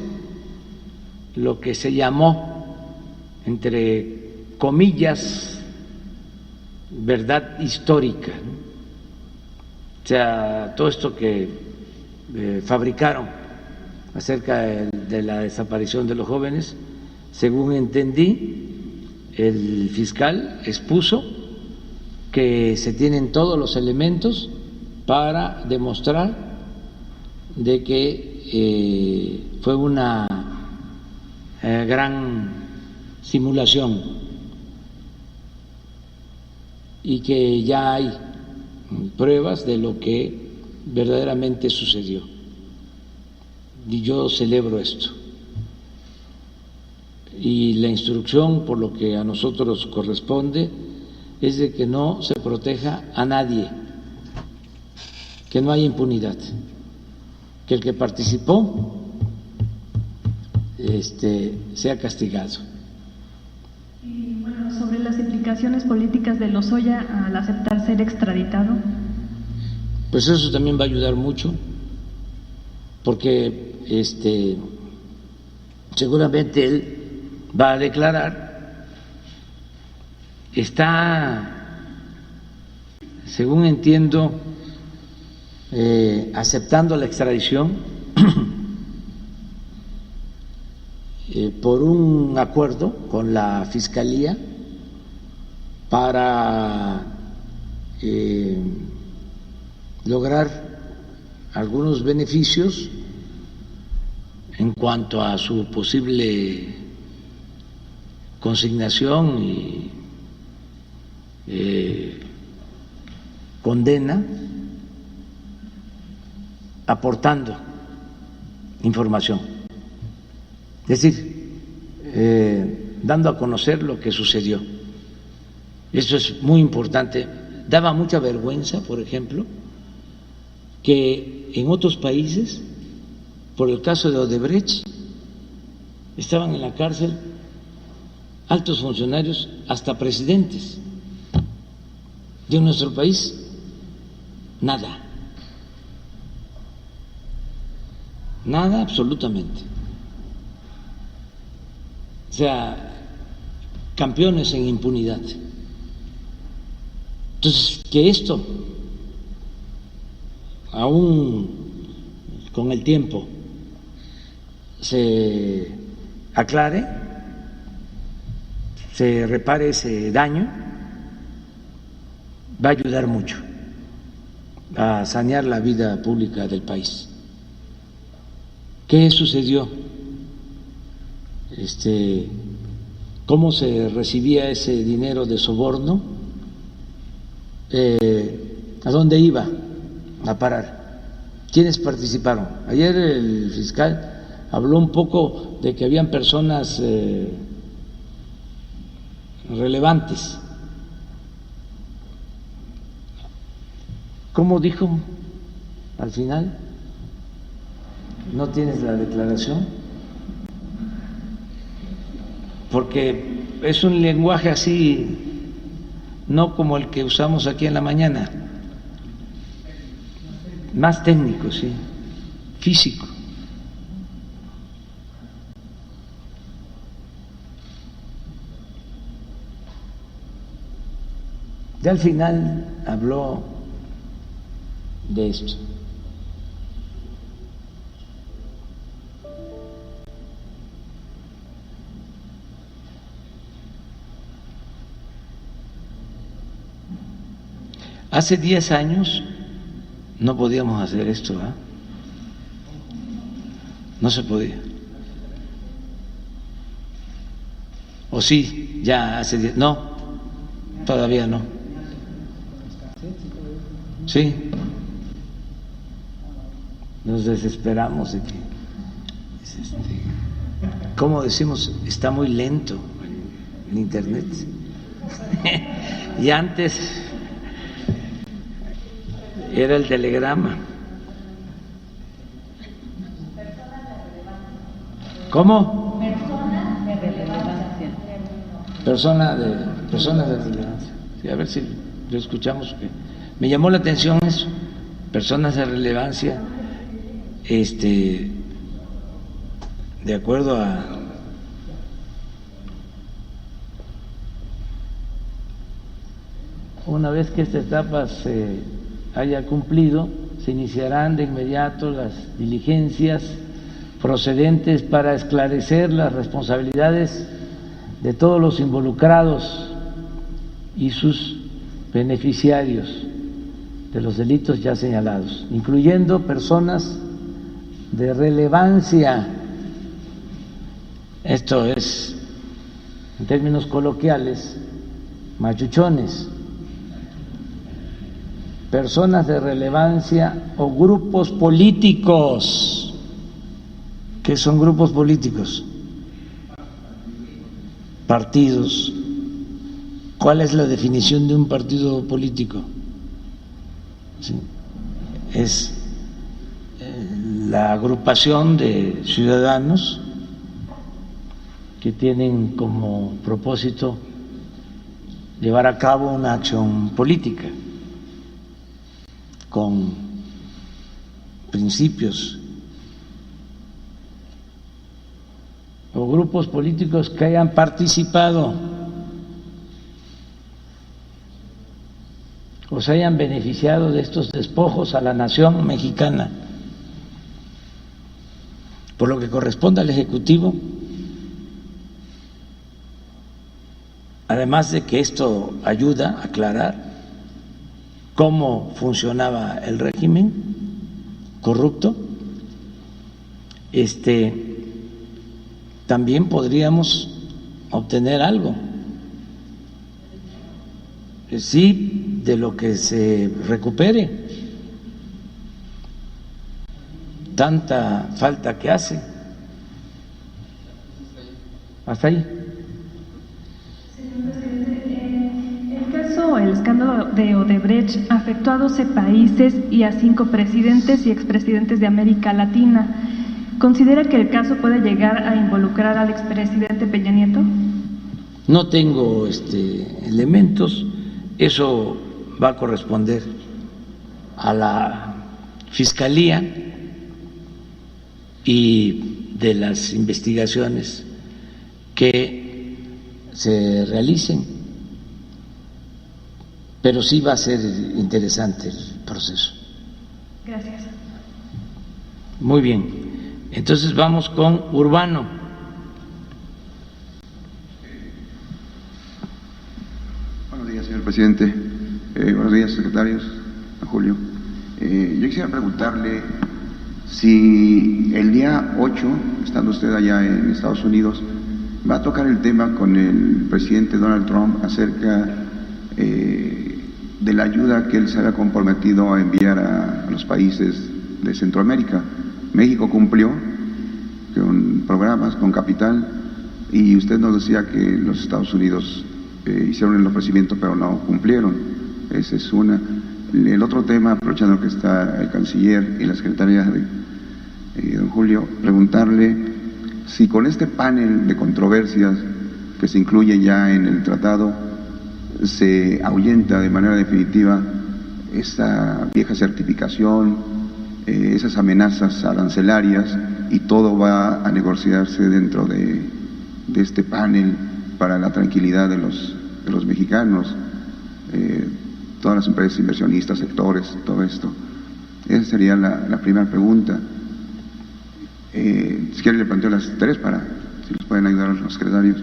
lo que se llamó, entre comillas, verdad histórica, ¿no? O sea, todo esto que fabricaron acerca de la desaparición de los jóvenes, según entendí, el fiscal expuso que se tienen todos los elementos para demostrar de que fue una gran simulación y que ya hay pruebas de lo que verdaderamente sucedió. Y yo celebro esto. Y la instrucción, por lo que a nosotros corresponde, es de que no se proteja a nadie, que no haya impunidad, que el que participó sea castigado. Y bueno, sobre las implicaciones políticas de Lozoya al aceptar ser extraditado. Pues eso también va a ayudar mucho, porque seguramente él va a declarar. Está, según entiendo, aceptando la extradición por un acuerdo con la Fiscalía para lograr algunos beneficios en cuanto a su posible consignación y condena, aportando información, es decir, dando a conocer lo que sucedió. Eso es muy importante. Daba mucha vergüenza, por ejemplo, que en otros países, por el caso de Odebrecht, estaban en la cárcel altos funcionarios, hasta presidentes. Y en nuestro país, nada. Nada absolutamente. O sea, campeones en impunidad. Entonces, que esto, aún con el tiempo, se aclare, se repare ese daño, va a ayudar mucho a sanear la vida pública del país. ¿Qué sucedió? ¿Cómo se recibía ese dinero de soborno? ¿A dónde iba a parar? ¿Quiénes participaron? Ayer el fiscal habló un poco de que habían personas relevantes. ¿Cómo dijo al final? ¿No tienes la declaración? Porque es un lenguaje así, no como el que usamos aquí en la mañana, más técnico, sí, físico. Ya al final habló de esto. Hace 10 años no podíamos hacer esto, ¿eh? No se podía. ¿O sí? Ya hace 10. No, todavía no. Sí. Nos desesperamos de que, ¿cómo decimos? Está muy lento el internet. Y antes era el telegrama. ¿Cómo? Personas de relevancia. Sí, a ver si lo escuchamos. Me llamó la atención eso. Personas de relevancia, de acuerdo a una vez que esta etapa se haya cumplido, se iniciarán de inmediato las diligencias procedentes para esclarecer las responsabilidades de todos los involucrados y sus beneficiarios de los delitos ya señalados, incluyendo personas de relevancia. Esto es, en términos coloquiales, machuchones. Personas de relevancia o grupos políticos. ¿Qué son grupos políticos? Partidos. ¿Cuál es la definición de un partido político? ¿Sí? Es la agrupación de ciudadanos que tienen como propósito llevar a cabo una acción política con principios, o grupos políticos que hayan participado o se hayan beneficiado de estos despojos a la nación mexicana. Por lo que corresponde al Ejecutivo, además de que esto ayuda a aclarar cómo funcionaba el régimen corrupto, también podríamos obtener algo, sí, de lo que se recupere. Tanta falta que hace. Hasta ahí. El escándalo de Odebrecht afectó a 12 países y a 5 presidentes y expresidentes de América Latina. ¿Considera que el caso puede llegar a involucrar al expresidente Peña Nieto? No tengo elementos, eso va a corresponder a la Fiscalía y de las investigaciones que se realicen, pero sí va a ser interesante el proceso. Gracias. Muy bien, entonces vamos con Urbano. Buenos días, señor presidente. Buenos días, secretarios. Julio. Yo quisiera preguntarle si el día 8, estando usted allá en Estados Unidos, va a tocar el tema con el presidente Donald Trump acerca de la ayuda que él se había comprometido a enviar a los países de Centroamérica. México cumplió con programas, con capital, y usted nos decía que los Estados Unidos hicieron el ofrecimiento pero no cumplieron. Esa es una. El otro tema, aprovechando que está el canciller y la secretaria de don Julio, preguntarle si con este panel de controversias que se incluye ya en el tratado se ahuyenta de manera definitiva esa vieja certificación, esas amenazas arancelarias, y todo va a negociarse dentro de este panel para la tranquilidad de los mexicanos, todas las empresas inversionistas, sectores, todo esto. Esa sería la primera pregunta. Si quiere le planteo las tres para si nos pueden ayudar los secretarios.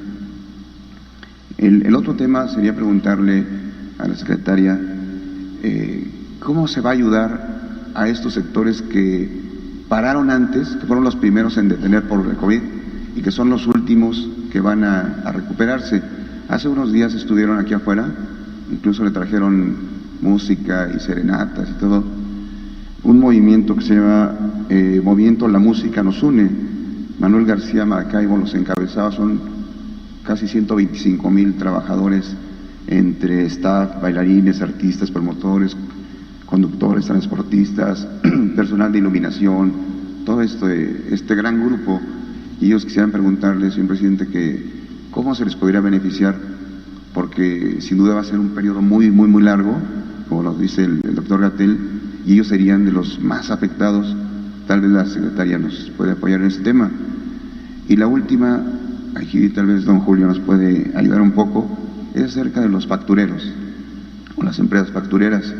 El otro tema sería preguntarle a la secretaria cómo se va a ayudar a estos sectores que pararon antes, que fueron los primeros en detener por el COVID y que son los últimos que van a recuperarse. Hace unos días estuvieron aquí afuera, incluso le trajeron música y serenatas y todo, un movimiento que se llama Movimiento La Música Nos Une. Manuel García Maracaibo los encabezaba, son casi 125,000 trabajadores entre staff, bailarines, artistas, promotores, conductores, transportistas, personal de iluminación, todo este gran grupo. Y ellos quisieran preguntarle, señor presidente, que cómo se les podría beneficiar, porque sin duda va a ser un periodo muy largo, como nos dice el doctor Gatell, y ellos serían de los más afectados. Tal vez la secretaria nos puede apoyar en ese tema. Y la última, aquí tal vez don Julio nos puede ayudar un poco, es acerca de los factureros, o las empresas factureras.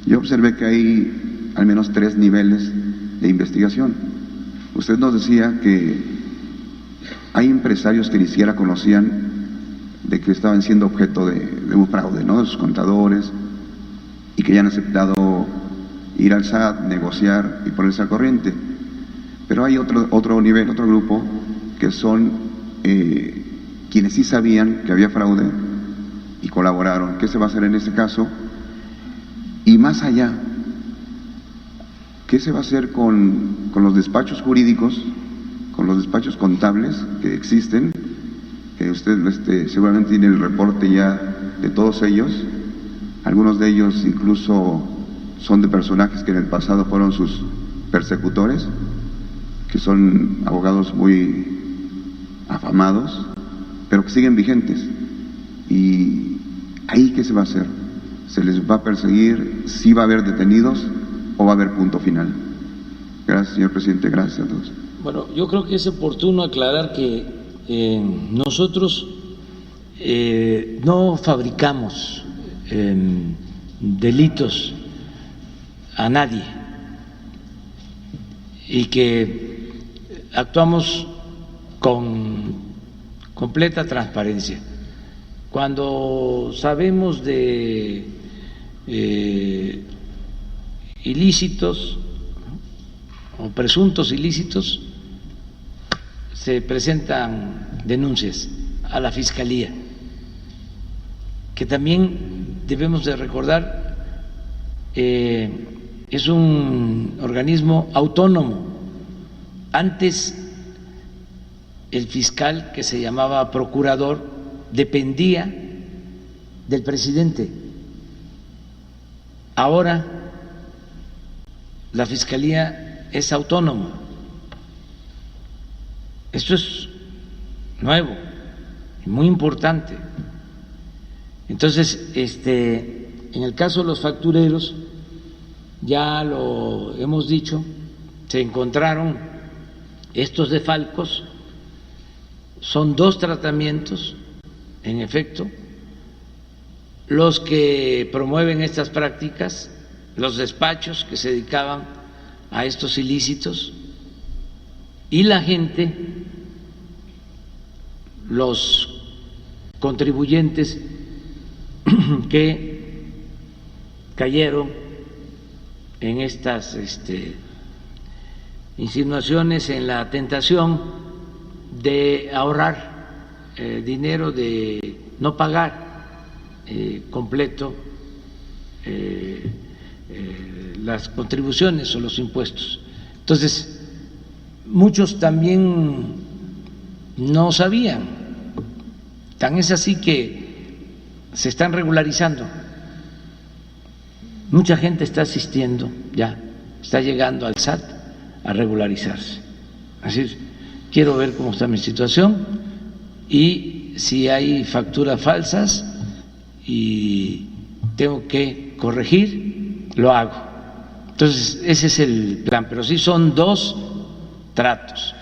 Yo observé que hay al menos 3 niveles de investigación. Usted nos decía que hay empresarios que ni siquiera conocían de que estaban siendo objeto de un fraude, ¿no?, de sus contadores, y que ya han aceptado ir al SAT, negociar y ponerse al corriente. Pero hay otro nivel, otro grupo, que son quienes sí sabían que había fraude y colaboraron. ¿Qué se va a hacer en ese caso? Y más allá, ¿qué se va a hacer con los despachos jurídicos, con los despachos contables que existen? Que usted seguramente tiene el reporte ya de todos ellos. Algunos de ellos incluso son de personajes que en el pasado fueron sus persecutores, que son abogados muy afamados, pero que siguen vigentes. ¿Y ahí qué se va a hacer? ¿Se les va a perseguir? ¿Sí va a haber detenidos o va a haber punto final? Gracias, señor presidente. Gracias a todos. Bueno, yo creo que es oportuno aclarar que nosotros no fabricamos delitos a nadie y que actuamos con completa transparencia. Cuando sabemos de ilícitos o presuntos ilícitos, se presentan denuncias a la Fiscalía, que también debemos de recordar es un organismo autónomo. Antes el fiscal, que se llamaba procurador, dependía del presidente. Ahora la Fiscalía es autónoma Esto es nuevo y muy importante. Entonces, en el caso de los factureros, ya lo hemos dicho, se encontraron estos defalcos, son 2 tratamientos, en efecto, los que promueven estas prácticas, los despachos que se dedicaban a estos ilícitos y la gente, los contribuyentes que cayeron en estas insinuaciones, en la tentación de ahorrar dinero, de no pagar completo las contribuciones o los impuestos. Entonces, muchos también no sabían, tan es así que se están regularizando. Mucha gente está asistiendo ya, está llegando al SAT a regularizarse. Así, quiero ver cómo está mi situación y si hay facturas falsas y tengo que corregir, lo hago. Entonces, ese es el plan, pero sí son 2 tratos.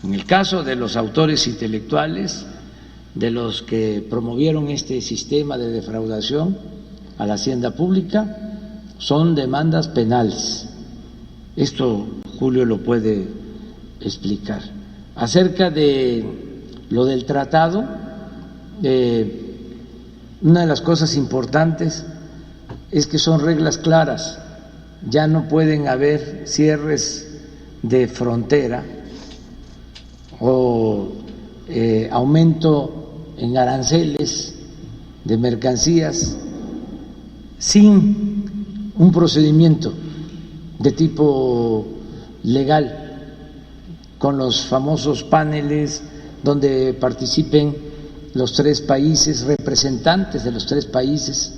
En el caso de los autores intelectuales, de los que promovieron este sistema de defraudación a la hacienda pública, son demandas penales. Esto Julio lo puede explicar. Acerca de lo del tratado, una de las cosas importantes es que son reglas claras. Ya no pueden haber cierres de frontera o aumento en aranceles de mercancías sin un procedimiento de tipo legal, con los famosos paneles donde participen los 3 países, representantes de los 3 países.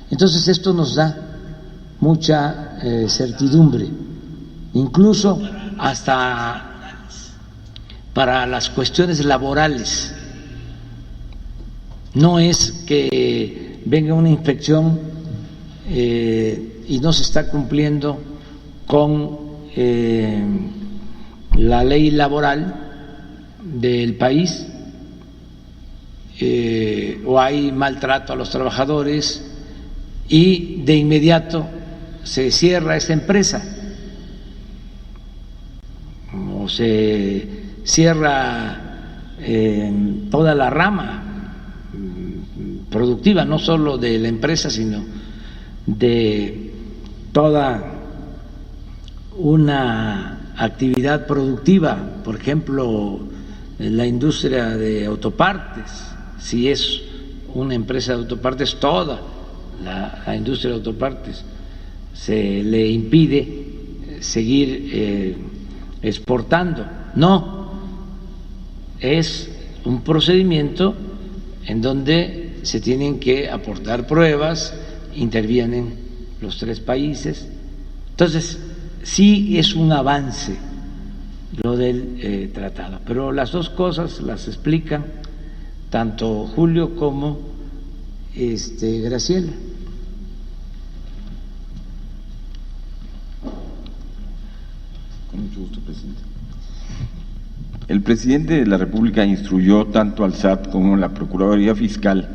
Entonces esto nos da mucha certidumbre, incluso hasta para las cuestiones laborales. No es que venga una inspección y no se está cumpliendo con la ley laboral del país, o hay maltrato a los trabajadores y de inmediato se cierra esa empresa o se cierra toda la rama productiva, no solo de la empresa, sino de toda una actividad productiva, por ejemplo, la industria de autopartes. Si es una empresa de autopartes, toda la industria de autopartes se le impide seguir exportando. No, es un procedimiento en donde se tienen que aportar pruebas, intervienen los 3 países. Entonces, sí es un avance lo del tratado, pero las 2 cosas las explican tanto Julio como Graciela. Con mucho gusto, presidente. El presidente de la República instruyó tanto al SAT como a la Procuraduría Fiscal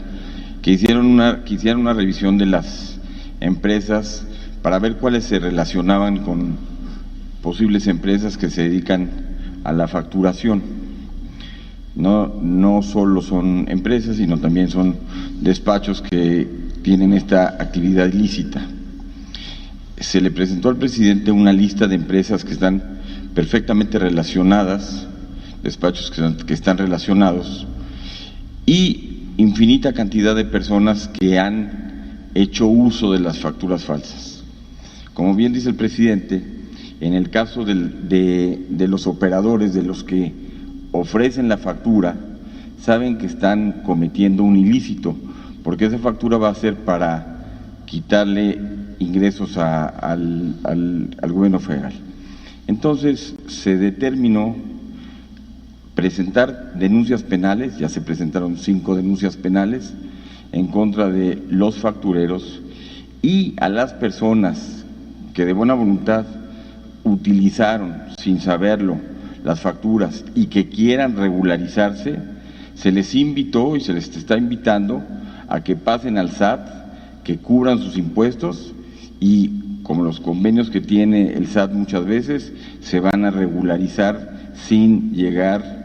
que hicieran una revisión de las empresas para ver cuáles se relacionaban con posibles empresas que se dedican a la facturación. No solo son empresas, sino también son despachos que tienen esta actividad ilícita. Se le presentó al presidente una lista de empresas que están perfectamente relacionadas, despachos que están relacionados, y infinita cantidad de personas que han hecho uso de las facturas falsas. Como bien dice el presidente, en el caso de los operadores, de los que ofrecen la factura, saben que están cometiendo un ilícito, porque esa factura va a ser para quitarle ingresos al gobierno federal. Entonces se determinó presentar denuncias penales, ya se presentaron 5 denuncias penales en contra de los factureros, y a las personas que de buena voluntad utilizaron sin saberlo las facturas y que quieran regularizarse, se les invitó y se les está invitando a que pasen al SAT, que cubran sus impuestos, y como los convenios que tiene el SAT muchas veces, se van a regularizar sin llegar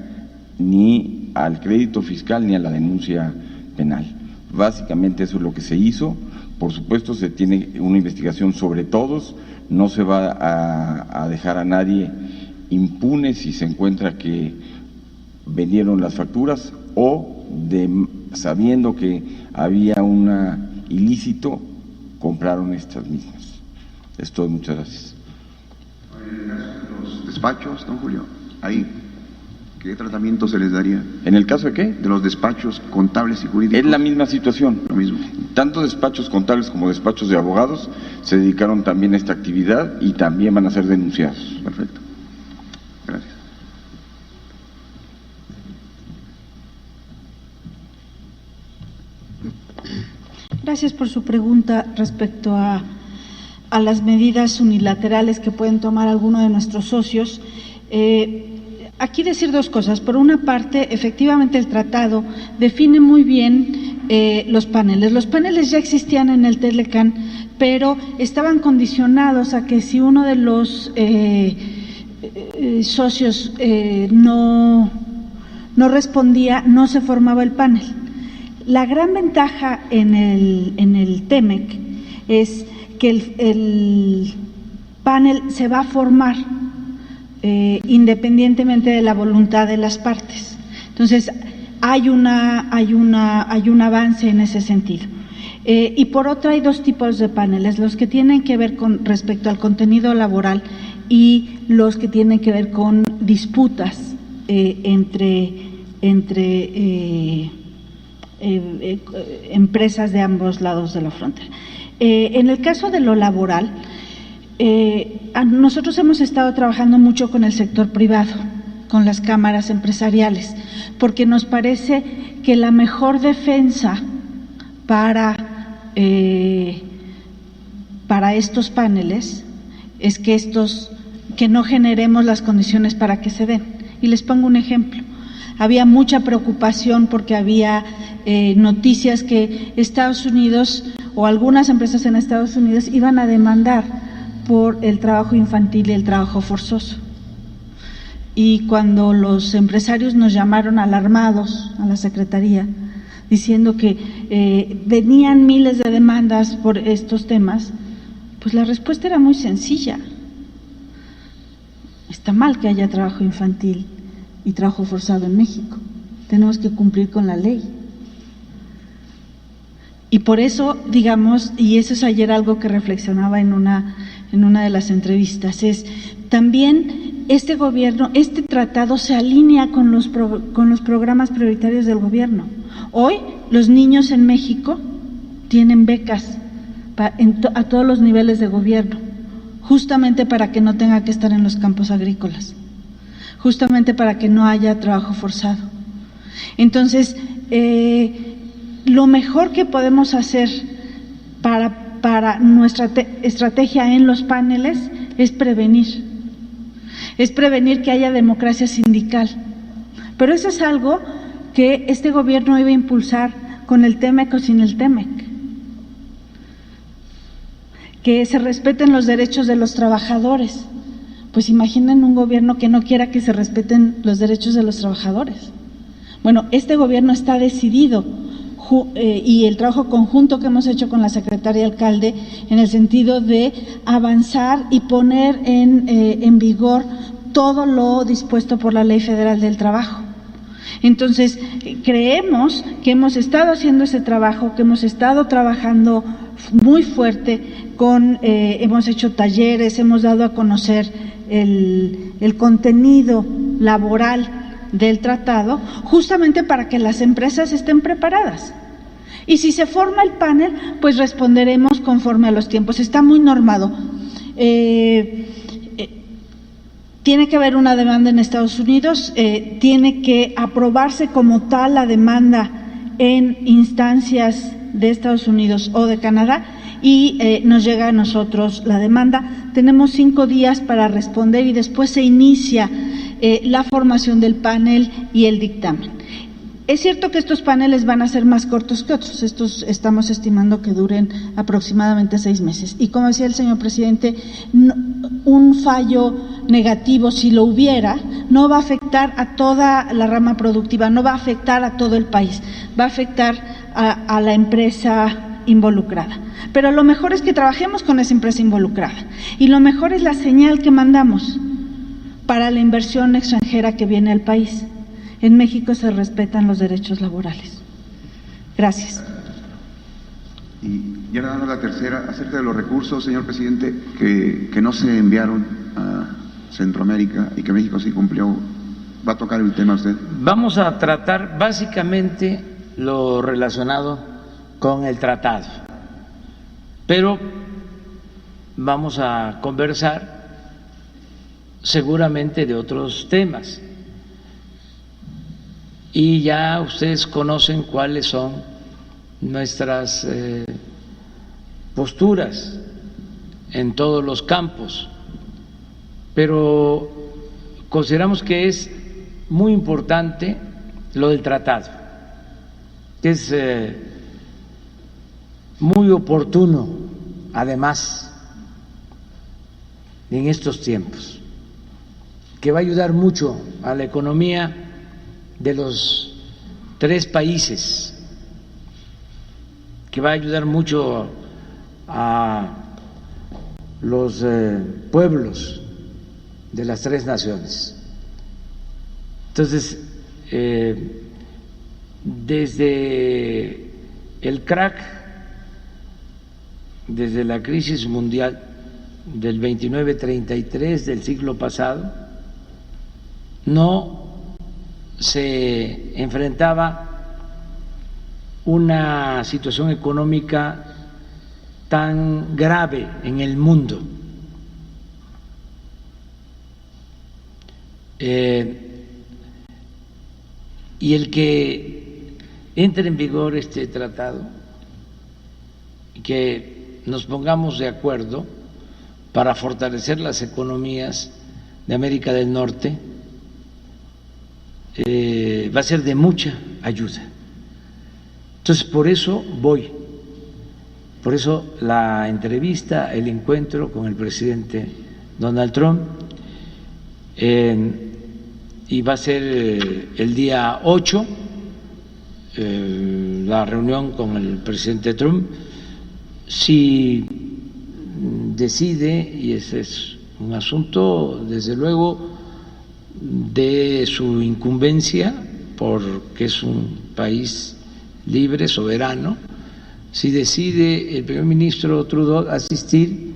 ni al crédito fiscal ni a la denuncia penal. Básicamente eso es lo que se hizo. Por supuesto se tiene una investigación sobre todos, no se va a dejar a nadie impune si se encuentra que vendieron las facturas o sabiendo que había un ilícito, compraron estas mismas. Es todo, muchas gracias. En el caso de los despachos, don Julio, ahí, ¿qué tratamiento se les daría? ¿En el caso de qué? De los despachos contables y jurídicos. Es la misma situación. Lo mismo. Tanto despachos contables como despachos de abogados se dedicaron también a esta actividad y también van a ser denunciados. Perfecto. Gracias. Gracias por su pregunta respecto a las medidas unilaterales que pueden tomar algunos de nuestros socios. Aquí decir 2 cosas. Por una parte, efectivamente el tratado define muy bien los paneles. Los paneles ya existían en el Telecán, pero estaban condicionados a que si uno de los socios no respondía, no se formaba el panel. La gran ventaja en el TEMEC es que el panel se va a formar independientemente de la voluntad de las partes. Entonces, hay un avance en ese sentido. Y por otra, hay 2 tipos de paneles: los que tienen que ver con respecto al contenido laboral y los que tienen que ver con disputas entre empresas de ambos lados de la frontera. En el caso de lo laboral, nosotros hemos estado trabajando mucho con el sector privado, con las cámaras empresariales, porque nos parece que la mejor defensa para estos paneles es que no generemos las condiciones para que se den. Y les pongo un ejemplo. Había mucha preocupación porque había noticias que Estados Unidos o algunas empresas en Estados Unidos iban a demandar por el trabajo infantil y el trabajo forzoso. Y cuando los empresarios nos llamaron alarmados a la Secretaría, diciendo que venían miles de demandas por estos temas, pues la respuesta era muy sencilla. Está mal que haya trabajo infantil y trabajo forzado en México. Tenemos que cumplir con la ley. Y por eso, digamos, y eso es ayer algo que reflexionaba en una de las entrevistas, es también este gobierno, este tratado se alinea con los programas prioritarios del gobierno. Hoy los niños en México tienen becas a todos los niveles de gobierno, justamente para que no tenga que estar en los campos agrícolas, justamente para que no haya trabajo forzado. Entonces, lo mejor que podemos hacer para nuestra estrategia en los paneles es prevenir que haya democracia sindical. Pero eso es algo que este gobierno iba a impulsar con el TEMEC o sin el TEMEC. Que se respeten los derechos de los trabajadores. Pues imaginen un gobierno que no quiera que se respeten los derechos de los trabajadores. Bueno, este gobierno está decidido, y el trabajo conjunto que hemos hecho con la secretaria alcalde en el sentido de avanzar y poner en vigor todo lo dispuesto por la Ley Federal del Trabajo. Entonces, creemos que hemos estado haciendo ese trabajo, que hemos estado trabajando muy fuerte hemos hecho talleres, hemos dado a conocer el contenido laboral del tratado, justamente para que las empresas estén preparadas. Y si se forma el panel, pues responderemos conforme a los tiempos. Está muy normado. Tiene que haber una demanda en Estados Unidos, tiene que aprobarse como tal la demanda en instancias de Estados Unidos o de Canadá y nos llega a nosotros la demanda. Tenemos 5 días para responder y después se inicia la formación del panel y el dictamen. Es cierto que estos paneles van a ser más cortos que otros, estos estamos estimando que duren aproximadamente 6 meses. Y como decía el señor presidente, un fallo negativo, si lo hubiera, no va a afectar a toda la rama productiva, no va a afectar a todo el país, va a afectar a la empresa involucrada. Pero lo mejor es que trabajemos con esa empresa involucrada y lo mejor es la señal que mandamos para la inversión extranjera que viene al país. En México se respetan los derechos laborales. Gracias. Y ya dando la tercera, acerca de los recursos, señor presidente, que no se enviaron a Centroamérica y que México sí cumplió, ¿va a tocar el tema usted? Vamos a tratar básicamente lo relacionado con el tratado, pero vamos a conversar seguramente de otros temas. Y ya ustedes conocen cuáles son nuestras posturas en todos los campos, pero consideramos que es muy importante lo del tratado, que es muy oportuno, además, en estos tiempos, que va a ayudar mucho a la economía de los 3 países, que va a ayudar mucho a los pueblos de las 3 naciones. Entonces, desde el crack, desde la crisis mundial del 29-33 del siglo pasado, no se enfrentaba una situación económica tan grave en el mundo. Y el que entre en vigor este tratado, que nos pongamos de acuerdo para fortalecer las economías de América del Norte, va a ser de mucha ayuda. Entonces, por eso voy, por eso la entrevista, el encuentro con el presidente Donald Trump, y va a ser el día 8, la reunión con el presidente Trump. Si decide, y ese es un asunto, desde luego, de su incumbencia, porque es un país libre, soberano, si decide el primer ministro Trudeau asistir,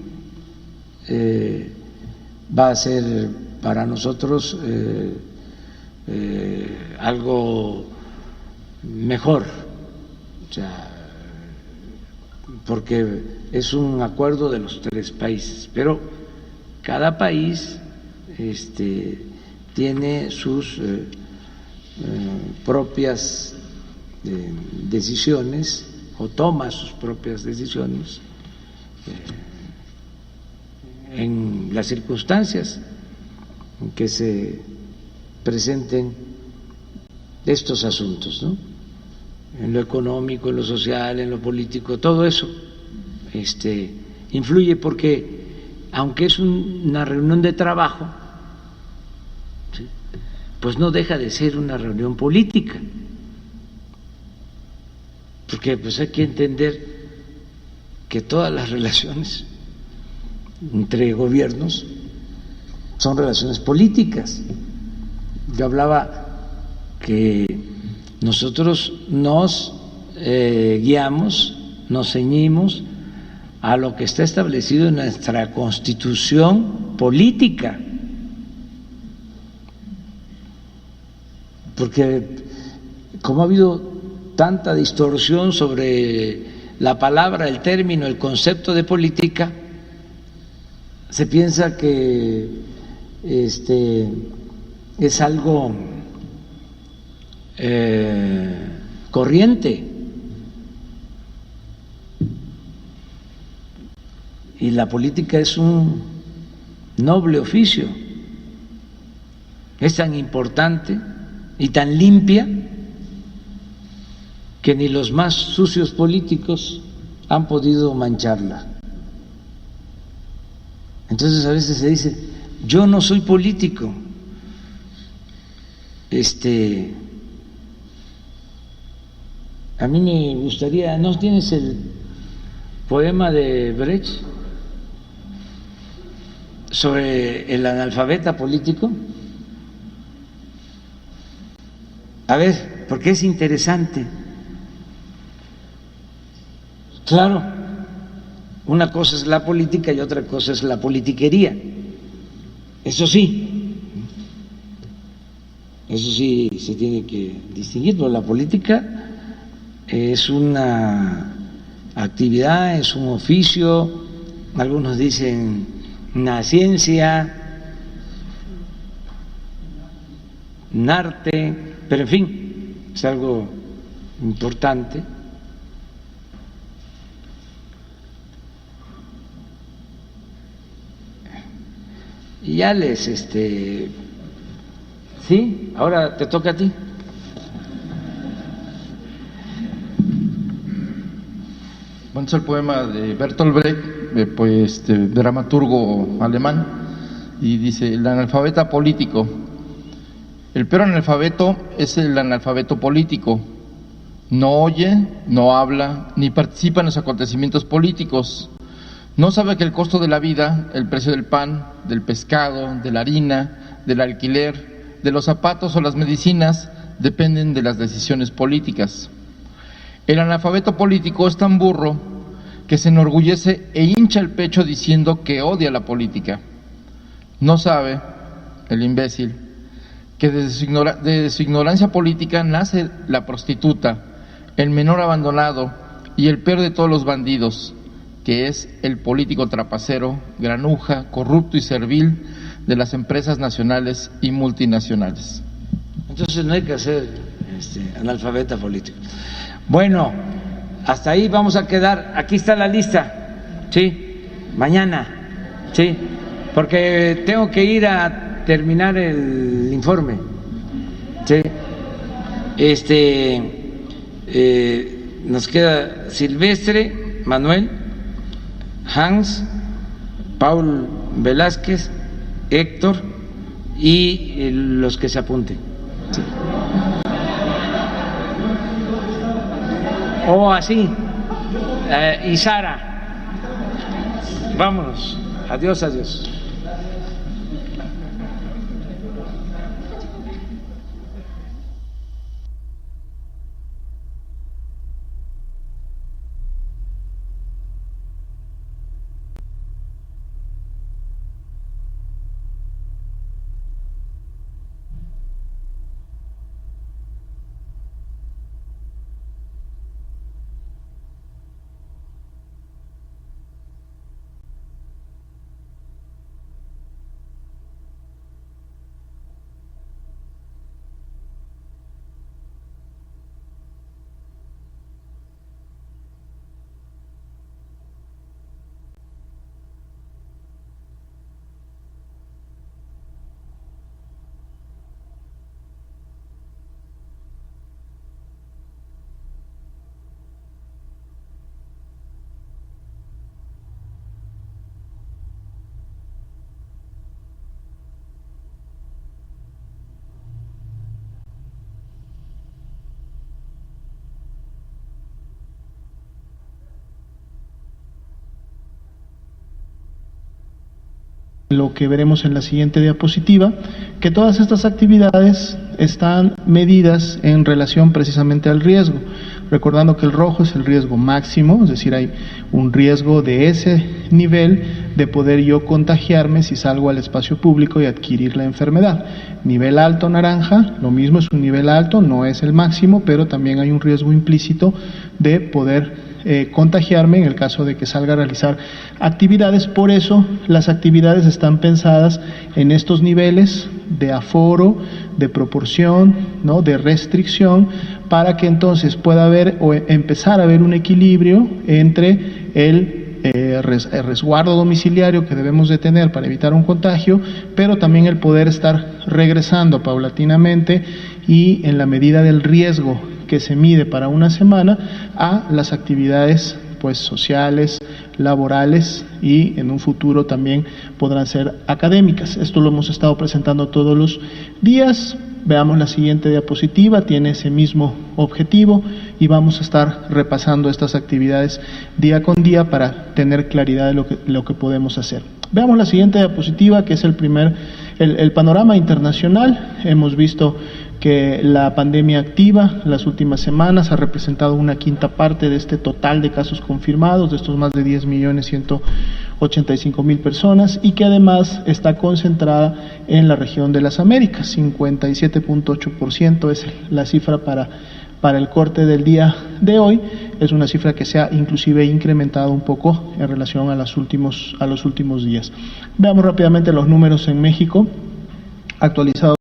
va a ser para nosotros algo mejor, o sea, porque es un acuerdo de los 3 países, pero cada país tiene sus propias decisiones o toma sus propias decisiones en las circunstancias en que se presenten estos asuntos, ¿no? En lo económico, en lo social, en lo político, todo eso influye, porque aunque es una reunión de trabajo, ¿sí?, pues no deja de ser una reunión política, porque pues hay que entender que todas las relaciones entre gobiernos son relaciones políticas. Yo hablaba que nosotros nos guiamos, nos ceñimos a lo que está establecido en nuestra Constitución política, porque como ha habido tanta distorsión sobre la palabra, el término, el concepto de política, se piensa que es algo corriente. Y la política es un noble oficio, es tan importante y tan limpia que ni los más sucios políticos han podido mancharla. Entonces a veces se dice, yo no soy político, a mí me gustaría, ¿no tienes el poema de Brecht sobre el analfabeta político? A ver, porque es interesante. Claro, una cosa es la política y otra cosa es la politiquería. Eso sí se tiene que distinguir, pero la política es una actividad, es un oficio, algunos dicen una ciencia, un arte, pero en fin, es algo importante. Y ya les, ¿sí? Ahora te toca a ti. Bueno, es el poema de Bertolt Brecht, dramaturgo alemán, y dice: el analfabeta político. El peor analfabeto es el analfabeto político. No oye, no habla, ni participa en los acontecimientos políticos. No sabe que el costo de la vida, el precio del pan, del pescado, de la harina, del alquiler, de los zapatos o las medicinas dependen de las decisiones políticas. El analfabeto político es tan burro que se enorgullece e hincha el pecho diciendo que odia la política. No sabe, el imbécil, que de su ignorancia política nace la prostituta, el menor abandonado y el peor de todos los bandidos, que es el político trapacero, granuja, corrupto y servil de las empresas nacionales y multinacionales. Entonces no hay que ser analfabeta político. Bueno, hasta ahí vamos a quedar. Aquí está la lista, ¿sí? Mañana, ¿sí? Porque tengo que ir a terminar el informe, ¿sí? Nos queda Silvestre, Manuel, Hans, Paul Velázquez, Héctor y los que se apunten. Sí. O así, y Sara. Vámonos. Adiós, adiós. Lo que veremos en la siguiente diapositiva, que todas estas actividades están medidas en relación precisamente al riesgo, recordando que el rojo es el riesgo máximo, es decir, hay un riesgo de ese nivel de poder yo contagiarme si salgo al espacio público y adquirir la enfermedad. Nivel alto naranja, lo mismo, es un nivel alto, no es el máximo, pero también hay un riesgo implícito de poder contagiarme en el caso de que salga a realizar actividades. Por eso las actividades están pensadas en estos niveles de aforo, de proporción, ¿no?, de restricción, para que entonces pueda haber o empezar a haber un equilibrio entre el resguardo domiciliario que debemos de tener para evitar un contagio, pero también el poder estar regresando paulatinamente y en la medida del riesgo que se mide para una semana a las actividades pues sociales, laborales y en un futuro también podrán ser académicas. Esto lo hemos estado presentando todos los días. Veamos la siguiente diapositiva, tiene ese mismo objetivo y vamos a estar repasando estas actividades día con día para tener claridad de lo que podemos hacer. Veamos la siguiente diapositiva, que es el panorama internacional. Hemos visto que la pandemia activa las últimas semanas ha representado una quinta parte de este total de casos confirmados, de estos más de 10.185.000 personas, y que además está concentrada en la región de las Américas. 57.8% es la cifra para el corte del día de hoy. Es una cifra que se ha inclusive incrementado un poco en relación a los últimos días. Veamos rápidamente los números en México actualizados